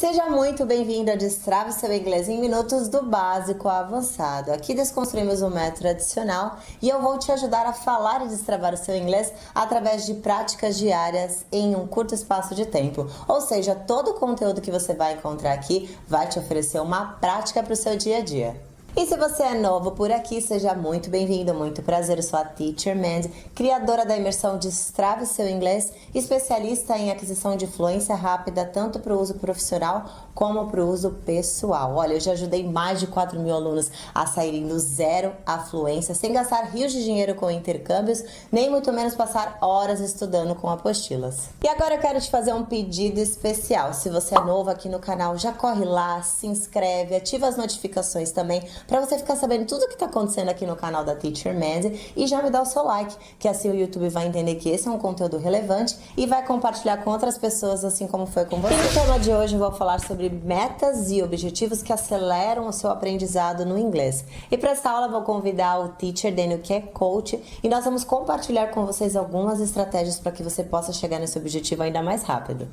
Seja muito bem-vindo a Destrave Seu Inglês em Minutos do Básico ao Avançado. Aqui desconstruímos o método tradicional e eu vou te ajudar a falar e destravar o seu inglês através de práticas diárias em um curto espaço de tempo. Ou seja, todo o conteúdo que você vai encontrar aqui vai te oferecer uma prática para o seu dia a dia. E se você é novo por aqui, seja muito bem-vindo, muito prazer, eu sou a Teacher Mandy, criadora da imersão Destrave Seu Inglês, especialista em aquisição de fluência rápida, tanto para o uso profissional como para o uso pessoal. Olha, eu já ajudei mais de 4.000 alunos a saírem do zero à fluência, sem gastar rios de dinheiro com intercâmbios, nem muito menos passar horas estudando com apostilas. E agora eu quero te fazer um pedido especial. Se você é novo aqui no canal, já corre lá, se inscreve, ativa as notificações também, para você ficar sabendo tudo o que está acontecendo aqui no canal da Teacher Mandy e já me dá o seu like, que assim o YouTube vai entender que esse é um conteúdo relevante e vai compartilhar com outras pessoas, assim como foi com você. E no tema de hoje eu vou falar sobre metas e objetivos que aceleram o seu aprendizado no inglês. E para essa aula eu vou convidar o Teacher Daniel, que é coach, e nós vamos compartilhar com vocês algumas estratégias para que você possa chegar nesse objetivo ainda mais rápido.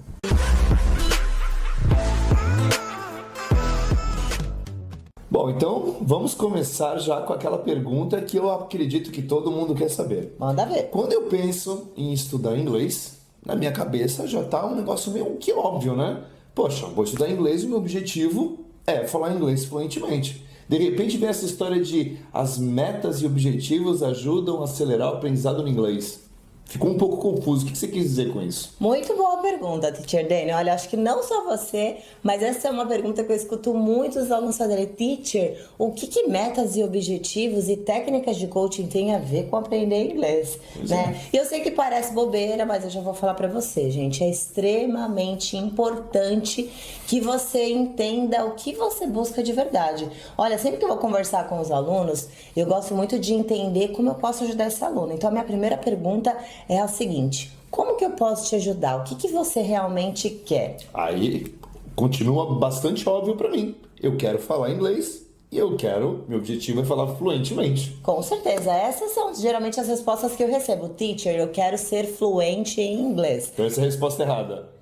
Bom, então vamos começar já com aquela pergunta que eu acredito que todo mundo quer saber. Manda ver. Quando eu penso em estudar inglês, na minha cabeça já tá um negócio meio que óbvio, né? Poxa, vou estudar inglês e o meu objetivo é falar inglês fluentemente. De repente vem essa história de as metas e objetivos ajudam a acelerar o aprendizado no inglês. Ficou um pouco confuso. O que você quis dizer com isso? Muito boa pergunta, Teacher Daniel. Olha, acho que não só você, mas essa é uma pergunta que eu escuto muitos alunos fazerem. Teacher, o que metas e objetivos e técnicas de coaching tem a ver com aprender inglês? Né? E eu sei que parece bobeira, mas eu já vou falar pra você, gente. É extremamente importante que você entenda o que você busca de verdade. Olha, sempre que eu vou conversar com os alunos, eu gosto muito de entender como eu posso ajudar esse aluno. Então, a minha primeira pergunta é a seguinte: como que eu posso te ajudar? O que você realmente quer? Aí continua bastante óbvio para mim. Eu quero falar inglês e meu objetivo é falar fluentemente. Com certeza, essas são geralmente as respostas que eu recebo. Teacher, eu quero ser fluente em inglês. Então essa é a resposta errada.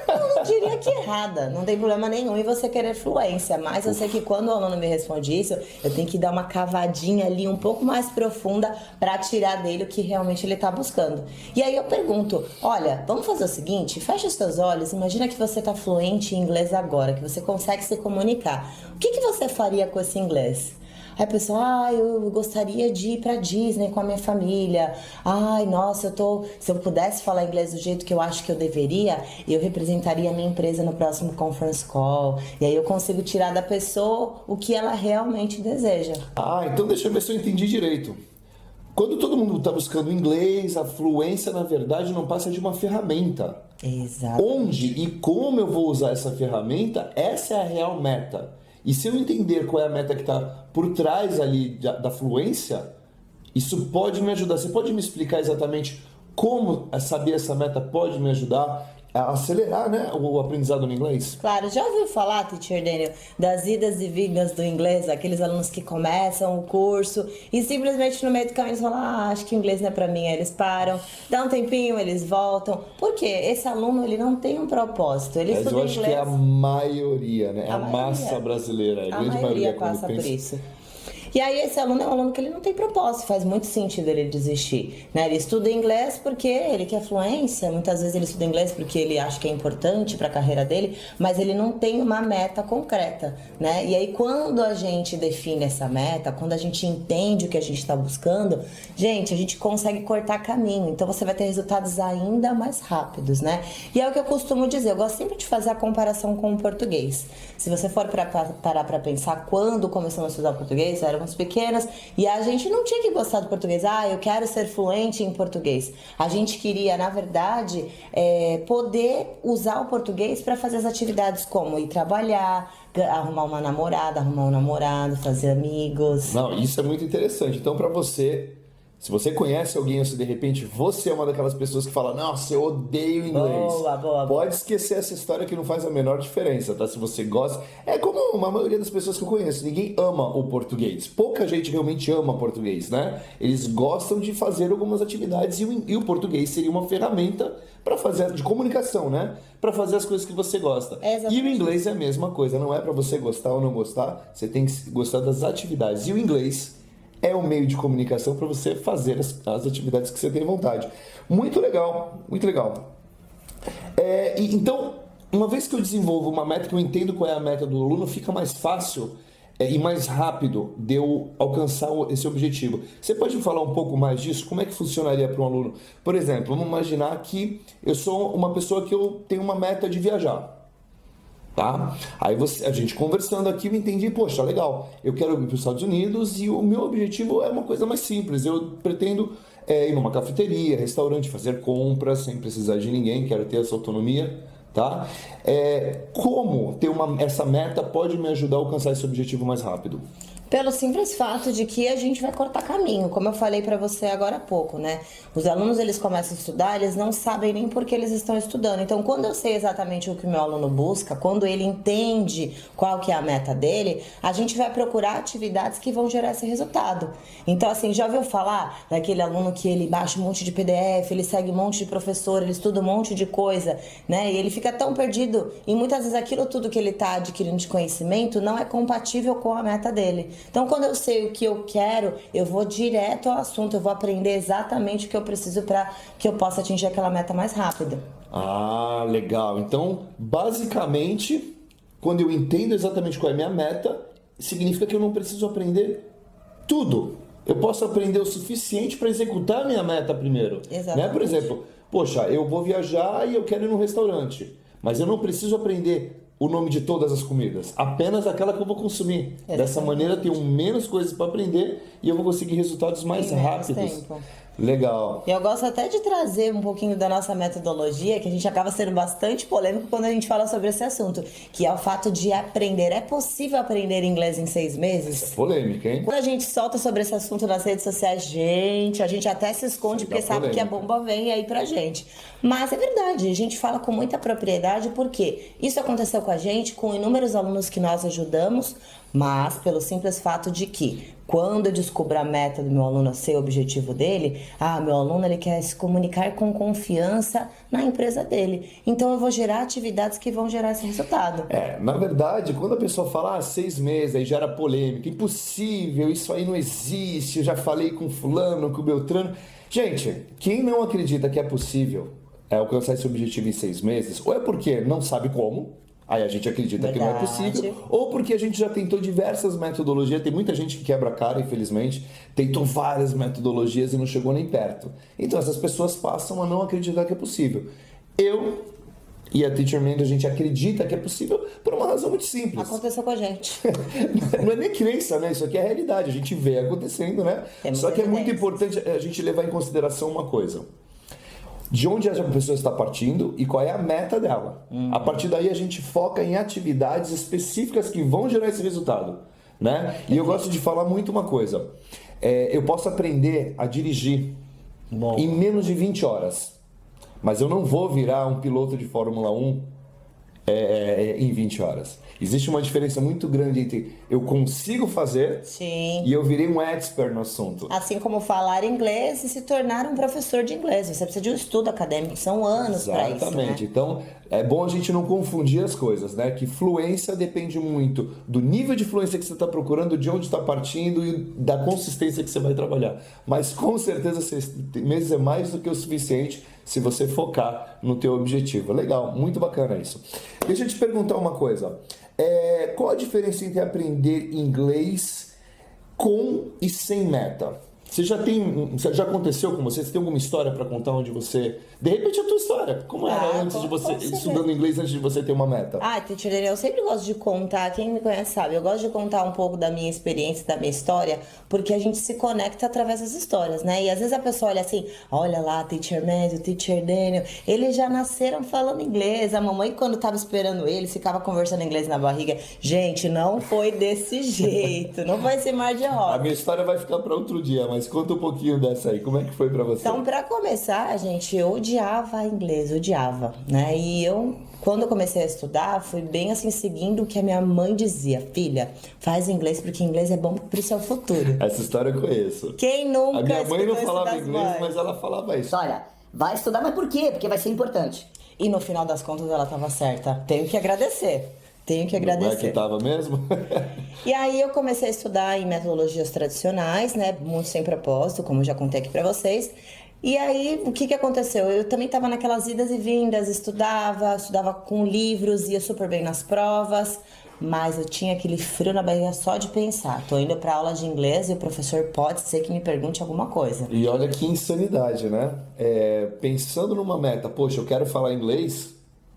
Eu não diria que errada, não tem problema nenhum em você querer fluência, mas eu sei que quando o aluno me responde isso, eu tenho que dar uma cavadinha ali um pouco mais profunda para tirar dele o que realmente ele está buscando. E aí eu pergunto, olha, vamos fazer o seguinte, fecha os seus olhos, imagina que você está fluente em inglês agora, que você consegue se comunicar. O que você faria com esse inglês? Aí a pessoa, eu gostaria de ir pra Disney com a minha família. Ai, nossa, se eu pudesse falar inglês do jeito que eu acho que eu deveria, eu representaria a minha empresa no próximo conference call. E aí eu consigo tirar da pessoa o que ela realmente deseja. Então deixa eu ver se eu entendi direito. Quando todo mundo está buscando inglês, a fluência, na verdade, não passa de uma ferramenta. Exato. Onde e como eu vou usar essa ferramenta, essa é a real meta. E se eu entender qual é a meta que está por trás ali da fluência, isso pode me ajudar. Você pode me explicar exatamente como saber essa meta pode me ajudar a acelerar, né, o aprendizado no inglês? Claro, já ouviu falar, Teacher Daniel, das idas e vindas do inglês, aqueles alunos que começam o curso e simplesmente no meio do caminho eles falam, acho que o inglês não é pra mim, aí eles param, dá um tempinho, eles voltam. Por quê? Esse aluno, ele não tem um propósito, ele estuda inglês. Mas eu acho que é a maioria, né? A massa brasileira, a maioria passa por isso. E aí esse aluno é um aluno que ele não tem propósito, faz muito sentido ele desistir, né? Ele estuda inglês porque ele quer fluência, muitas vezes ele estuda inglês porque ele acha que é importante para a carreira dele, mas ele não tem uma meta concreta, né? E aí quando a gente define essa meta, quando a gente entende o que a gente está buscando, gente, a gente consegue cortar caminho, então você vai ter resultados ainda mais rápidos, né? E é o que eu costumo dizer, eu gosto sempre de fazer a comparação com o português. Se você for parar para pensar quando começamos a estudar português, éramos pequenas e a gente não tinha que gostar do português. Eu quero ser fluente em português. A gente queria, na verdade, poder usar o português para fazer as atividades como ir trabalhar, arrumar uma namorada, arrumar um namorado, fazer amigos. Não, isso é muito interessante. Então, para você, Se você conhece alguém ou se de repente você é uma daquelas pessoas que fala, nossa, eu odeio inglês. Boa. Pode esquecer essa história que não faz a menor diferença, tá? Se você gosta. É como a maioria das pessoas que eu conheço, ninguém ama o português. Pouca gente realmente ama português, né? Eles gostam de fazer algumas atividades e o português seria uma ferramenta para fazer de comunicação, né? Para fazer as coisas que você gosta. E o inglês é a mesma coisa, não é para você gostar ou não gostar, você tem que gostar das atividades. E o inglês é um meio de comunicação para você fazer as atividades que você tem vontade. Muito legal, muito legal. Então, uma vez que eu desenvolvo uma meta, que eu entendo qual é a meta do aluno, fica mais fácil e mais rápido de eu alcançar esse objetivo. Você pode me falar um pouco mais disso? Como é que funcionaria para um aluno? Por exemplo, vamos imaginar que eu sou uma pessoa que eu tenho uma meta de viajar. Tá? Aí a gente conversando aqui, eu entendi, poxa, legal, eu quero ir para os Estados Unidos e o meu objetivo é uma coisa mais simples, eu pretendo ir numa cafeteria, restaurante, fazer compras sem precisar de ninguém, quero ter essa autonomia, tá? Como ter essa meta pode me ajudar a alcançar esse objetivo mais rápido? Pelo simples fato de que a gente vai cortar caminho, como eu falei para você agora há pouco, né? Os alunos, eles começam a estudar, eles não sabem nem por que eles estão estudando. Então, quando eu sei exatamente o que o meu aluno busca, quando ele entende qual que é a meta dele, a gente vai procurar atividades que vão gerar esse resultado. Então, assim, já ouviu falar daquele aluno que ele baixa um monte de PDF, ele segue um monte de professor, ele estuda um monte de coisa, né? E ele fica tão perdido e muitas vezes aquilo tudo que ele está adquirindo de conhecimento não é compatível com a meta dele. Então, quando eu sei o que eu quero, eu vou direto ao assunto, eu vou aprender exatamente o que eu preciso para que eu possa atingir aquela meta mais rápido. Ah, legal. Então, basicamente, quando eu entendo exatamente qual é a minha meta, significa que eu não preciso aprender tudo. Eu posso aprender o suficiente para executar a minha meta primeiro. Exatamente. Né? Por exemplo, poxa, eu vou viajar e eu quero ir num restaurante, mas eu não preciso aprender o nome de todas as comidas, apenas aquela que eu vou consumir. Dessa maneira, eu tenho menos coisas para aprender e eu vou conseguir resultados mais rápidos. Tempo. Legal. E eu gosto até de trazer um pouquinho da nossa metodologia, que a gente acaba sendo bastante polêmico quando a gente fala sobre esse assunto, que é o fato de aprender. É possível aprender inglês em 6 meses? É polêmica, hein? Quando a gente solta sobre esse assunto nas redes sociais, a gente até se esconde porque sabe que a bomba vem aí pra gente. Mas é verdade, a gente fala com muita propriedade porque isso aconteceu com a gente, com inúmeros alunos que nós ajudamos, mas pelo simples fato de que quando eu descubro a meta do meu aluno ser o objetivo dele, meu aluno ele quer se comunicar com confiança na empresa dele. Então eu vou gerar atividades que vão gerar esse resultado. Na verdade, quando a pessoa fala 6 meses, aí gera polêmica, impossível, isso aí não existe, eu já falei com fulano, com Beltrano. Gente, quem não acredita que é possível alcançar esse objetivo em 6 meses, ou é porque não sabe como, aí a gente acredita que não é possível, ou porque a gente já tentou diversas metodologias, tem muita gente que quebra a cara, infelizmente, tentou várias metodologias e não chegou nem perto. Então essas pessoas passam a não acreditar que é possível. Eu e a Teacher Mendo, a gente acredita que é possível por uma razão muito simples. Aconteceu com a gente. Não é nem crença, né? Isso aqui é a realidade, a gente vê acontecendo, né? Só que é muito importante a gente levar em consideração uma coisa. De onde a pessoa está partindo e qual é a meta dela. A partir daí a gente foca em atividades específicas que vão gerar esse resultado, né? E eu gosto de falar muito uma coisa. Eu posso aprender a dirigir em menos de 20 horas, mas eu não vou virar um piloto de Fórmula 1 em 20 horas. Existe uma diferença muito grande entre eu consigo fazer e eu virei um expert no assunto. Assim como falar inglês e se tornar um professor de inglês. Você precisa de um estudo acadêmico, são anos para isso. Exatamente. Né? Então, é bom a gente não confundir as coisas, né? Que fluência depende muito do nível de fluência que você está procurando, de onde está partindo e da consistência que você vai trabalhar. Mas com certeza 6 meses é mais do que o suficiente se você focar no teu objetivo. Legal, muito bacana isso. Deixa eu te perguntar uma coisa. Qual a diferença entre aprender inglês com e sem meta? Já aconteceu com você? Você tem alguma história para contar onde você... De repente a tua história. Como era antes de você... Estudando inglês antes de você ter uma meta? Teacher Daniel, eu sempre gosto de contar. Quem me conhece sabe. Eu gosto de contar um pouco da minha experiência, da minha história. Porque a gente se conecta através das histórias, né? E às vezes a pessoa olha assim... Olha lá, Teacher Matthew, Teacher Daniel. Eles já nasceram falando inglês. A mamãe, quando tava esperando eles, ficava conversando inglês na barriga. Gente, não foi desse jeito. Não foi esse mar de rosa. A minha história vai ficar para outro dia, mas mas conta um pouquinho dessa aí. Como é que foi pra você? Então, para começar, gente, eu odiava inglês, odiava, né? E eu, quando eu comecei a estudar, fui bem assim, seguindo o que a minha mãe dizia. Filha, faz inglês porque inglês é bom pro seu futuro. Essa história eu conheço. Quem nunca A minha mãe não escutou isso falava das inglês, mães? mas ela falava isso. Olha, vai estudar, mas por quê? Porque vai ser importante. E no final das contas ela tava certa. Tenho que agradecer. Tenho que Não é que agradecer. tava mesmo? E aí eu comecei a estudar em metodologias tradicionais, né? Muito sem propósito, como eu já contei aqui pra vocês. E aí, o que aconteceu? Eu também estava naquelas idas e vindas, estudava com livros, ia super bem nas provas, mas eu tinha aquele frio na barriga só de pensar. Tô indo pra aula de inglês e o professor pode ser que me pergunte alguma coisa. E olha que insanidade, né? Pensando numa meta, poxa, eu quero falar inglês,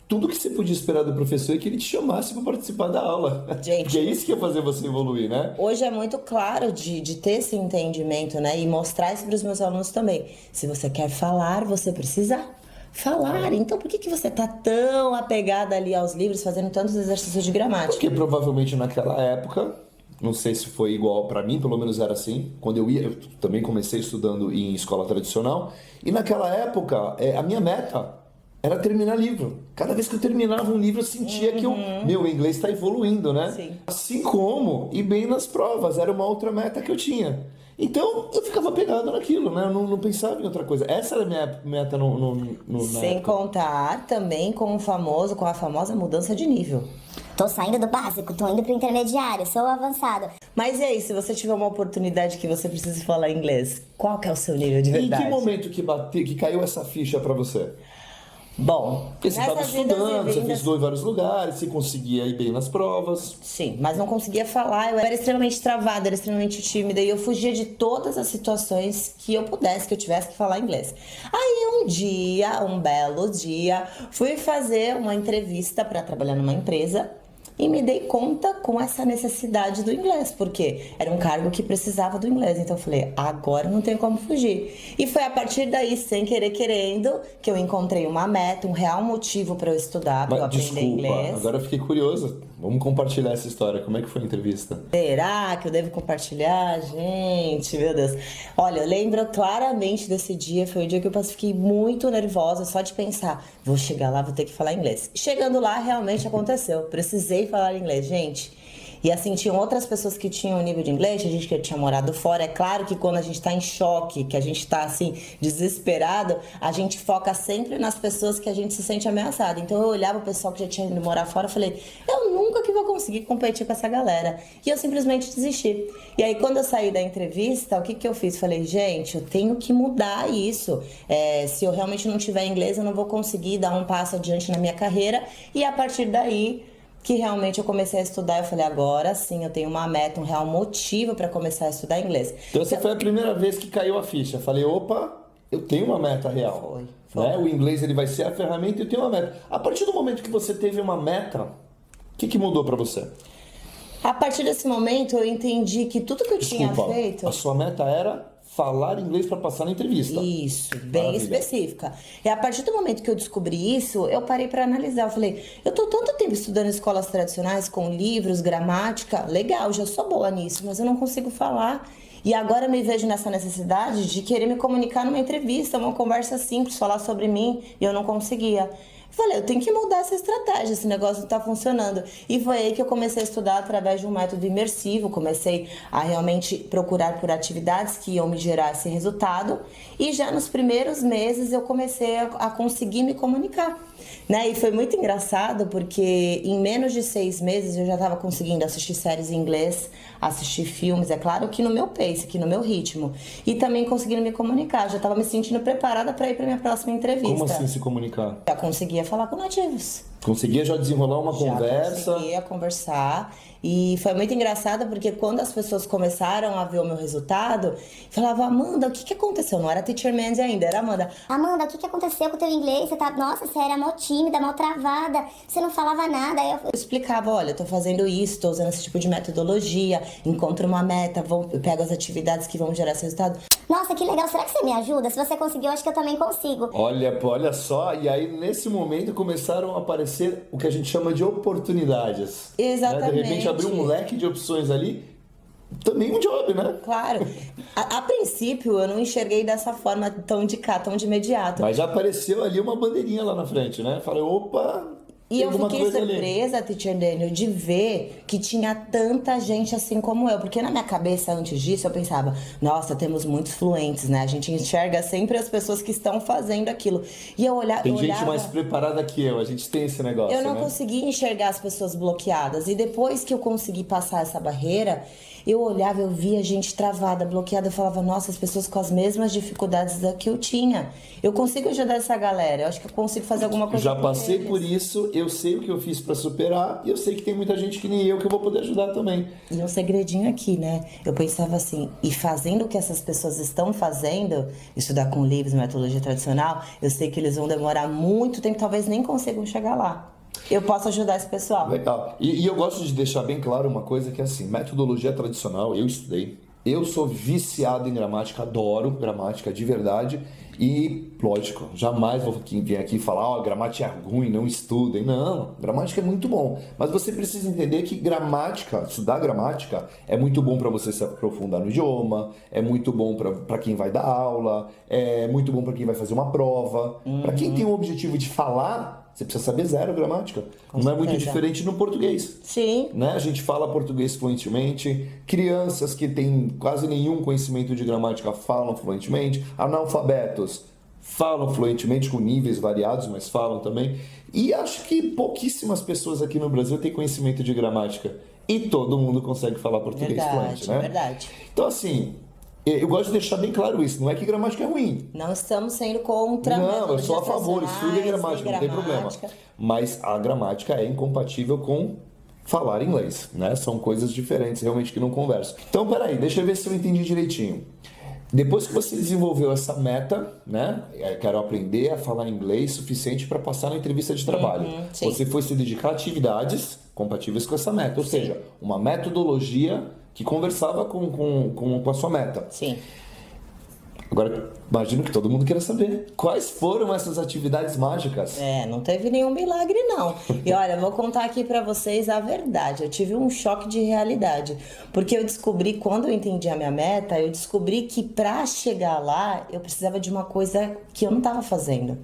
tudo que você podia esperar do professor é que ele te chamasse para participar da aula. Gente. Porque é isso que ia fazer você evoluir, né? Hoje é muito claro de ter esse entendimento, né? E mostrar isso para os meus alunos também. Se você quer falar, você precisa falar. Então, por que você tá tão apegada ali aos livros, fazendo tantos exercícios de gramática? Porque provavelmente naquela época, não sei se foi igual para mim, pelo menos era assim. Quando eu também comecei estudando em escola tradicional. E naquela época, a minha meta era terminar livro. Cada vez que eu terminava um livro, eu sentia que meu inglês está evoluindo, né? Sim. Assim como ir bem nas provas, era uma outra meta que eu tinha. Então, eu ficava pegado naquilo, né? Eu não pensava em outra coisa. Essa era a minha meta na Sem época. contar também com a famosa mudança de nível. Tô saindo do básico, tô indo pro intermediário, sou avançado. Mas e aí, se você tiver uma oportunidade que você precisa falar inglês, qual que é o seu nível de E em verdade? que momento que caiu essa ficha para você? Bom, Porque você estava nessas idas e estudando, você vindas- estudou em vários lugares, você conseguia ir bem nas provas. Sim, mas não conseguia falar, eu era extremamente travada, era extremamente tímida e eu fugia de todas as situações que eu pudesse, que eu tivesse que falar inglês. Aí um belo dia, fui fazer uma entrevista para trabalhar numa empresa e me dei conta com essa necessidade do inglês, porque era um cargo que precisava do inglês. Então eu falei, agora não tem como fugir. E foi a partir daí, sem querer querendo, que eu encontrei uma meta, um real motivo para eu estudar, para eu Mas aprender desculpa, inglês. agora eu fiquei curioso. Vamos compartilhar essa história. Como é que foi a entrevista? Será que eu devo compartilhar? Gente, meu Deus. Olha, eu lembro claramente desse dia. Foi o dia que eu fiquei muito nervosa só de pensar. Vou chegar lá, vou ter que falar inglês. Chegando lá, realmente aconteceu. Precisei falar inglês, gente. E assim, tinham outras pessoas que tinham nível de inglês, a gente que tinha morado fora. É claro que quando a gente tá em choque, que a gente tá assim, desesperado, a gente foca sempre nas pessoas que a gente se sente ameaçado. Então eu olhava o pessoal que já tinha ido morar fora e falei, eu nunca que vou conseguir competir com essa galera. E eu simplesmente desisti. E aí quando eu saí da entrevista, o que eu fiz? Falei, gente, eu tenho que mudar isso. Se eu realmente não tiver inglês, eu não vou conseguir dar um passo adiante na minha carreira. E a partir daí que realmente eu comecei a estudar, eu falei, agora sim, eu tenho uma meta, um real motivo para começar a estudar inglês. Então essa foi a primeira vez que caiu a ficha. Falei, opa, eu tenho uma meta real. Foi. Né? O inglês ele vai ser a ferramenta e eu tenho uma meta. A partir do momento que você teve uma meta, o que mudou para você? A partir desse momento, eu entendi que tudo que eu tinha feito... a sua meta era falar inglês para passar na entrevista. Isso, bem Maravilha. específica. E a partir do momento que eu descobri isso, eu parei para analisar. Eu falei, eu tô tanto tempo estudando em escolas tradicionais, com livros, gramática, legal, já sou boa nisso, mas eu não consigo falar. E agora eu me vejo nessa necessidade de querer me comunicar numa entrevista, uma conversa simples, falar sobre mim, e eu não conseguia. Falei, eu tenho que mudar essa estratégia, esse negócio não tá funcionando. E foi aí que eu comecei a estudar através de um método imersivo, comecei a realmente procurar por atividades que iam me gerar esse resultado. E já nos primeiros meses eu comecei a conseguir me comunicar. Né? E foi muito engraçado porque em menos de 6 meses eu já estava conseguindo assistir séries em inglês, assistir filmes, é claro que no meu pace, que no meu ritmo. E também conseguindo me comunicar, já estava me sentindo preparada para ir para minha próxima entrevista. Como assim se comunicar? Já conseguia falar com nativos. Conseguia já desenrolar uma conversa? Conseguia conversar. E foi muito engraçado porque quando as pessoas começaram a ver o meu resultado, falavam, Amanda, o que aconteceu? Não era Teacher Mandy ainda, era Amanda. Amanda, o que aconteceu com o teu inglês? Nossa, você era mó tímida, mó travada, você não falava nada. Aí Eu explicava, olha, eu tô fazendo isso, tô usando esse tipo de metodologia, encontro uma meta, eu pego as atividades que vão gerar esse resultado. Nossa, que legal, será que você me ajuda? Se você conseguiu, acho que eu também consigo. Olha só, e aí nesse momento começaram a aparecer o que a gente chama de oportunidades. Exatamente. Né? De repente abriu um leque de opções ali também um job, né? Claro. A princípio, eu não enxerguei dessa forma tão de cá, tão de imediato. Mas já apareceu ali uma bandeirinha lá na frente, né? Falei, opa, E tem eu alguma fiquei coisa ali. surpresa, Teacher Daniel, de ver que tinha tanta gente assim como eu. Porque na minha cabeça, antes disso, eu pensava, nossa, temos muitos fluentes, né? A gente enxerga sempre as pessoas que estão fazendo aquilo. E eu olhava... Tem eu gente olhava, mais preparada que eu, a gente tem esse negócio, eu não né? conseguia enxergar as pessoas bloqueadas. E depois que eu consegui passar essa barreira, eu olhava, eu via gente travada, bloqueada. Eu falava, nossa, as pessoas com as mesmas dificuldades da que eu tinha. Eu consigo ajudar essa galera. Eu acho que eu consigo fazer alguma coisa Já por passei eles. por isso, eu sei o que eu fiz pra superar e eu sei que tem muita gente que nem eu que eu vou poder ajudar também. E um segredinho aqui, né? Eu pensava assim, e fazendo o que essas pessoas estão fazendo, estudar com livros, metodologia tradicional, eu sei que eles vão demorar muito tempo, talvez nem consigam chegar lá. Eu posso ajudar esse pessoal. Legal. E eu gosto de deixar bem claro uma coisa que é assim, metodologia tradicional, eu estudei. Eu sou viciado em gramática, adoro gramática de verdade. E, lógico, jamais vou vir aqui falar, ó, gramática é ruim, não estudem. Não, gramática é muito bom. Mas você precisa entender que gramática, estudar gramática, é muito bom para você se aprofundar no idioma, é muito bom para quem vai dar aula, é muito bom para quem vai fazer uma prova. Para quem tem o objetivo de falar, você precisa saber zero gramática. Não é muito certeza. diferente no português. Sim. Né? A gente fala português fluentemente, crianças que têm quase nenhum conhecimento de gramática falam fluentemente, analfabetos falam fluentemente com níveis variados, mas falam também. E acho que pouquíssimas pessoas aqui no Brasil têm conhecimento de gramática e todo mundo consegue falar português fluente, né? Verdade. Então assim, eu gosto de deixar bem claro isso, não é que gramática é ruim. Não estamos sendo contra Não, eu sou a favor, metodologias estude gramática, não tem problema. gramática. Mas a gramática é incompatível com falar inglês, né? São coisas diferentes, realmente, que não conversam. Então, peraí, deixa eu ver se eu entendi direitinho. Depois que você desenvolveu essa meta, né? Quero aprender a falar inglês suficiente para passar na entrevista de trabalho. sim. Você foi se dedicar a atividades compatíveis com essa meta, ou seja, uma metodologia que conversava com a sua meta. Sim. Agora, imagino que todo mundo queira saber quais foram essas atividades mágicas. Não teve nenhum milagre, não. E olha, eu vou contar aqui pra vocês a verdade. Eu tive um choque de realidade. Porque eu descobri, quando eu entendi a minha meta, eu descobri que pra chegar lá, eu precisava de uma coisa que eu não tava fazendo.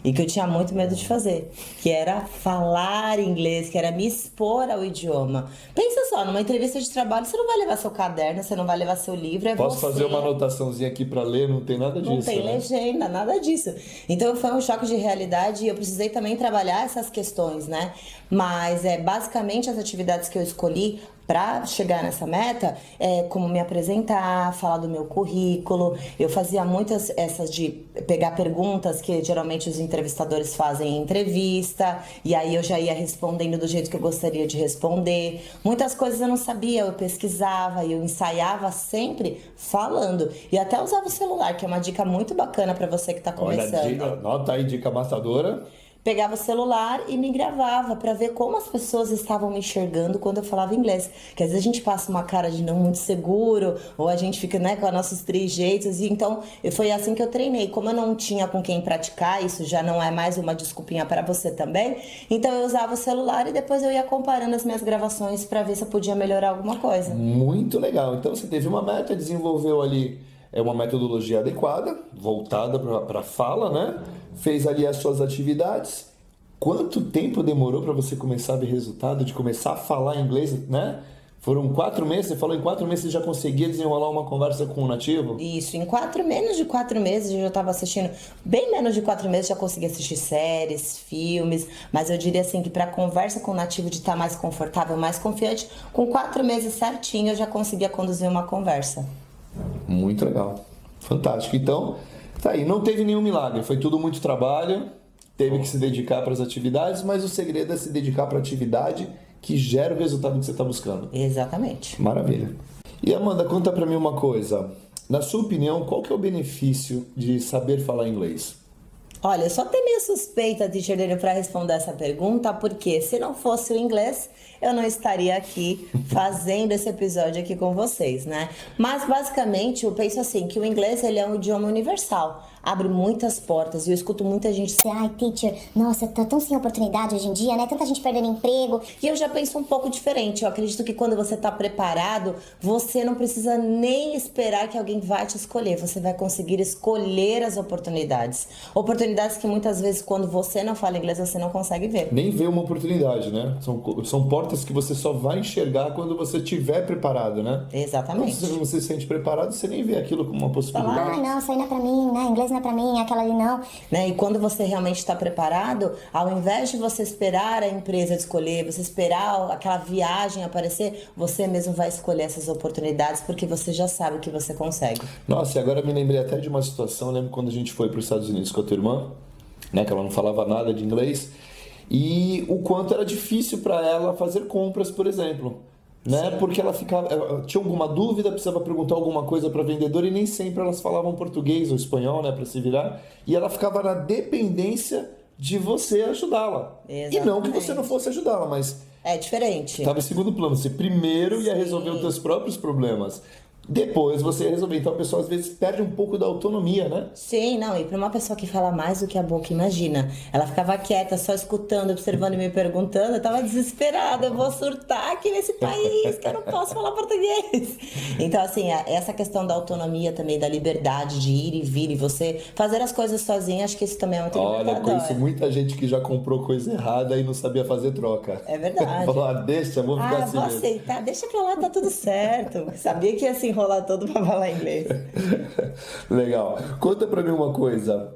E que eu tinha muito medo de fazer, que era falar inglês, que era me expor ao idioma. Pensa só, numa entrevista de trabalho, você não vai levar seu caderno, você não vai levar seu livro, é Posso você. fazer uma anotaçãozinha aqui para ler? Não tem nada disso, Não tem né? legenda, nada disso. Então foi um choque de realidade e eu precisei também trabalhar essas questões, né? Mas basicamente as atividades que eu escolhi para chegar nessa meta é como me apresentar, falar do meu currículo. Eu fazia muitas essas de pegar perguntas que geralmente os entrevistadores fazem em entrevista, e aí eu já ia respondendo do jeito que eu gostaria de responder. Muitas coisas eu não sabia, eu pesquisava e eu ensaiava sempre falando. E até usava o celular, que é uma dica muito bacana para você que está começando. Olha, anota aí, dica matadora. Pegava o celular e me gravava pra ver como as pessoas estavam me enxergando quando eu falava inglês. Porque às vezes a gente passa uma cara de não muito seguro, ou a gente fica, né, com os nossos trejeitos. E então foi assim que eu treinei. Como eu não tinha com quem praticar, isso já não é mais uma desculpinha pra você também. Então eu usava o celular e depois eu ia comparando as minhas gravações pra ver se eu podia melhorar alguma coisa. Muito legal. Então você teve uma meta, desenvolveu ali uma metodologia adequada, voltada para a fala, né? Fez ali as suas atividades. Quanto tempo demorou para você começar a ver resultado, de começar a falar inglês, né? Foram 4 meses, você falou em 4 meses você já conseguia desenrolar uma conversa com um nativo? Isso, menos de 4 meses eu já estava assistindo, bem menos de 4 meses já conseguia assistir séries, filmes, mas eu diria assim que para conversa com o nativo de estar mais confortável, mais confiante, com 4 meses certinho eu já conseguia conduzir uma conversa. Muito legal, fantástico. Então, tá aí, não teve nenhum milagre, foi tudo muito trabalho, teve que se dedicar para as atividades, mas o segredo é se dedicar para a atividade que gera o resultado que você está buscando. Exatamente. Maravilha. E Amanda, conta para mim uma coisa. Na sua opinião, qual que é o benefício de saber falar inglês? Olha, eu sou até meio suspeita, Teacher Dele, para responder essa pergunta, porque se não fosse o inglês, eu não estaria aqui fazendo esse episódio aqui com vocês, né? Mas basicamente eu penso assim, que o inglês ele é um idioma universal, abre muitas portas e eu escuto muita gente dizer, Ai, teacher, nossa, tá tão sem oportunidade hoje em dia, né? Tanta gente perdendo emprego. e eu já penso um pouco diferente. Eu acredito que quando você está preparado, você não precisa nem esperar que alguém vai te escolher. Você vai conseguir escolher as oportunidades. Oportunidades que muitas vezes, quando você não fala inglês, você não consegue ver. Nem ver uma oportunidade, né? São portas que você só vai enxergar quando você estiver preparado, né? Exatamente. Então, se você se sente preparado, você nem vê aquilo como uma possibilidade. Ai, não, isso aí não é pra mim, né? Inglês não é pra mim, aquela ali não. Né? E quando você realmente está preparado, ao invés de você esperar a empresa escolher, você esperar aquela viagem aparecer, você mesmo vai escolher essas oportunidades porque você já sabe que você consegue. Nossa, e agora eu me lembrei até de uma situação, eu lembro quando a gente foi para os Estados Unidos com a tua irmã, né, que ela não falava nada de inglês, e o quanto era difícil para ela fazer compras, por exemplo, né? Porque ela tinha alguma dúvida, precisava perguntar alguma coisa para vendedor e nem sempre elas falavam português ou espanhol, né, para se virar, e ela ficava na dependência de você ajudá-la. E não que você não fosse ajudá-la, mas É diferente. estava em segundo plano. Você primeiro ia resolver os seus próprios problemas. Depois você ia resolver. Então a pessoa às vezes perde um pouco da autonomia, né? Sim, não, e para uma pessoa que fala mais do que a boca, imagina. Ela ficava quieta, só escutando, observando e me perguntando. Eu tava desesperada, eu vou surtar aqui nesse país, que eu não posso falar português. Então, assim, essa questão da autonomia também, da liberdade de ir e vir e você fazer as coisas sozinha, acho que isso também é muito Olha, libertador. conheço muita gente que já comprou coisa errada e não sabia fazer troca. É verdade. Falou, deixa, vou ficar assim vou mesmo. aceitar, deixa pra lá, tá tudo certo. Sabia que ia se enrolar todo pra falar inglês. Legal. Conta pra mim uma coisa.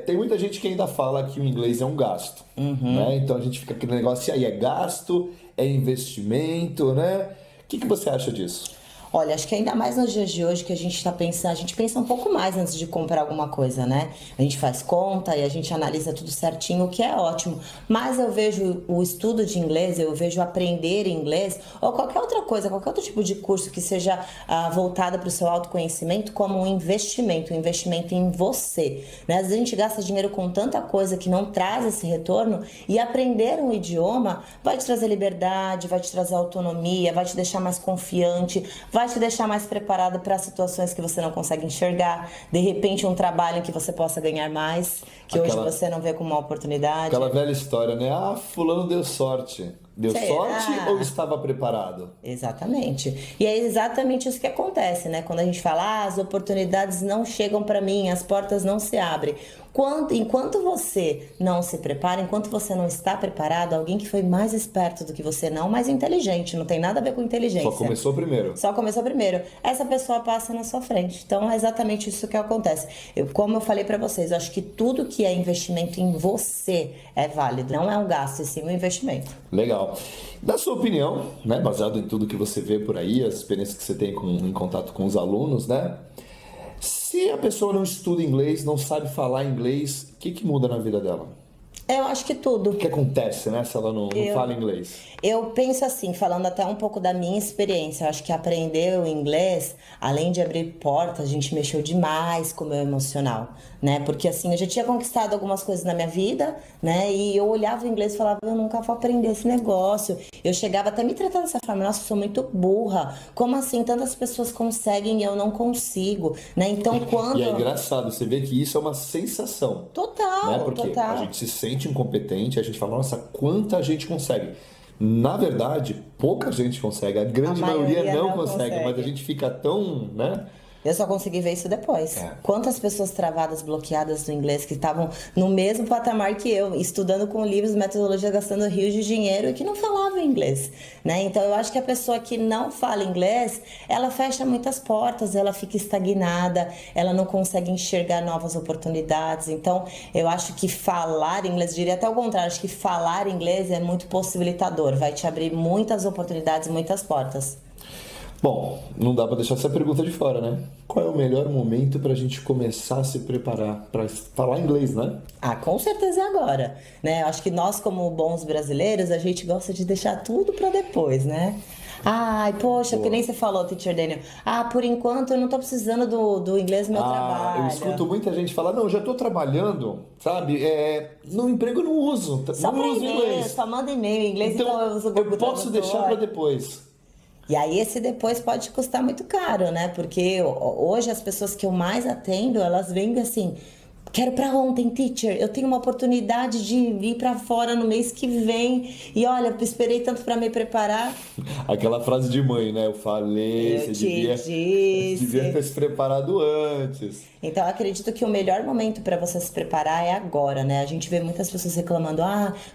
Tem muita gente que ainda fala que o inglês é um gasto, né? Então a gente fica aquele negócio, e aí é gasto, é investimento, né? O que você acha disso? Olha, acho que ainda mais nos dias de hoje que a gente tá pensando, a gente pensa um pouco mais antes de comprar alguma coisa, né? A gente faz conta e a gente analisa tudo certinho, o que é ótimo. Mas eu vejo o estudo de inglês, eu vejo aprender inglês ou qualquer outra coisa, qualquer outro tipo de curso que seja voltada para o seu autoconhecimento como um investimento em você, né? Às vezes a gente gasta dinheiro com tanta coisa que não traz esse retorno e aprender um idioma vai te trazer liberdade, vai te trazer autonomia, vai te deixar mais confiante, vai te deixar mais preparado para situações que você não consegue enxergar. De repente, um trabalho em que você possa ganhar mais, que hoje você não vê como uma oportunidade. Aquela velha história, né? Ah, fulano deu sorte. Deu sorte ou estava preparado? Exatamente. E é exatamente isso que acontece, né? Quando a gente fala, as oportunidades não chegam para mim, as portas não se abrem. Enquanto você não se prepara, enquanto você não está preparado, alguém que foi mais esperto do que você, não mais inteligente, não tem nada a ver com inteligência. Só começou primeiro. Só começou primeiro. Essa pessoa passa na sua frente. Então é exatamente isso que acontece. Como eu falei pra vocês, eu acho que tudo que é investimento em você é válido. Não é um gasto, e sim um investimento. Legal. Na sua opinião, né, baseado em tudo que você vê por aí, as experiências que você tem em contato com os alunos, né? Se a pessoa não estuda inglês, não sabe falar inglês, o que muda na vida dela? Eu acho que tudo. O que acontece, né, se ela não fala inglês? Eu penso assim, falando até um pouco da minha experiência, eu acho que aprender o inglês, além de abrir portas, a gente mexeu demais com o meu emocional, né? Porque assim, eu já tinha conquistado algumas coisas na minha vida, né? E eu olhava o inglês e falava, eu nunca vou aprender esse negócio. Eu chegava até me tratar dessa forma, nossa, eu sou muito burra. Como assim, tantas pessoas conseguem e eu não consigo, né? Então, quando... E é engraçado, você vê que isso é uma sensação. Total, né? Porque total. a gente se sente incompetente, a gente fala, nossa, quanta gente consegue. Na verdade, pouca gente consegue, a grande maioria não consegue, mas a gente fica tão, né? Eu só consegui ver isso depois. Quantas pessoas travadas, bloqueadas no inglês, que estavam no mesmo patamar que eu, estudando com livros, metodologia, gastando rios de dinheiro e que não falavam inglês, né? Então eu acho que a pessoa que não fala inglês, ela fecha muitas portas, ela fica estagnada, ela não consegue enxergar novas oportunidades. Então eu acho que falar inglês, diria até o contrário, acho que falar inglês é muito possibilitador, vai te abrir muitas oportunidades, muitas portas. Bom, não dá para deixar essa pergunta de fora, né? Qual é o melhor momento para a gente começar a se preparar para falar inglês, né? Com certeza é agora, né? Eu acho que nós, como bons brasileiros, a gente gosta de deixar tudo para depois, né? Ai, poxa, que nem você falou, Teacher Daniel. Ah, por enquanto eu não tô precisando do inglês no meu trabalho. Eu escuto muita gente falar, não, já tô trabalhando, sabe? No emprego eu não uso, Só não pra uso e-mail, inglês. só manda e-mail em inglês, Então, eu uso o Google eu posso Tradutor. deixar para depois. E aí esse depois pode custar muito caro, né? Porque hoje as pessoas que eu mais atendo, elas vêm assim, quero pra ontem, teacher, eu tenho uma oportunidade de ir pra fora no mês que vem e olha, esperei tanto pra me preparar. Aquela frase de mãe, né? Eu falei, Eu você te devia disse. ter se preparado antes. Então, eu acredito que o melhor momento para você se preparar é agora, né? A gente vê muitas pessoas reclamando,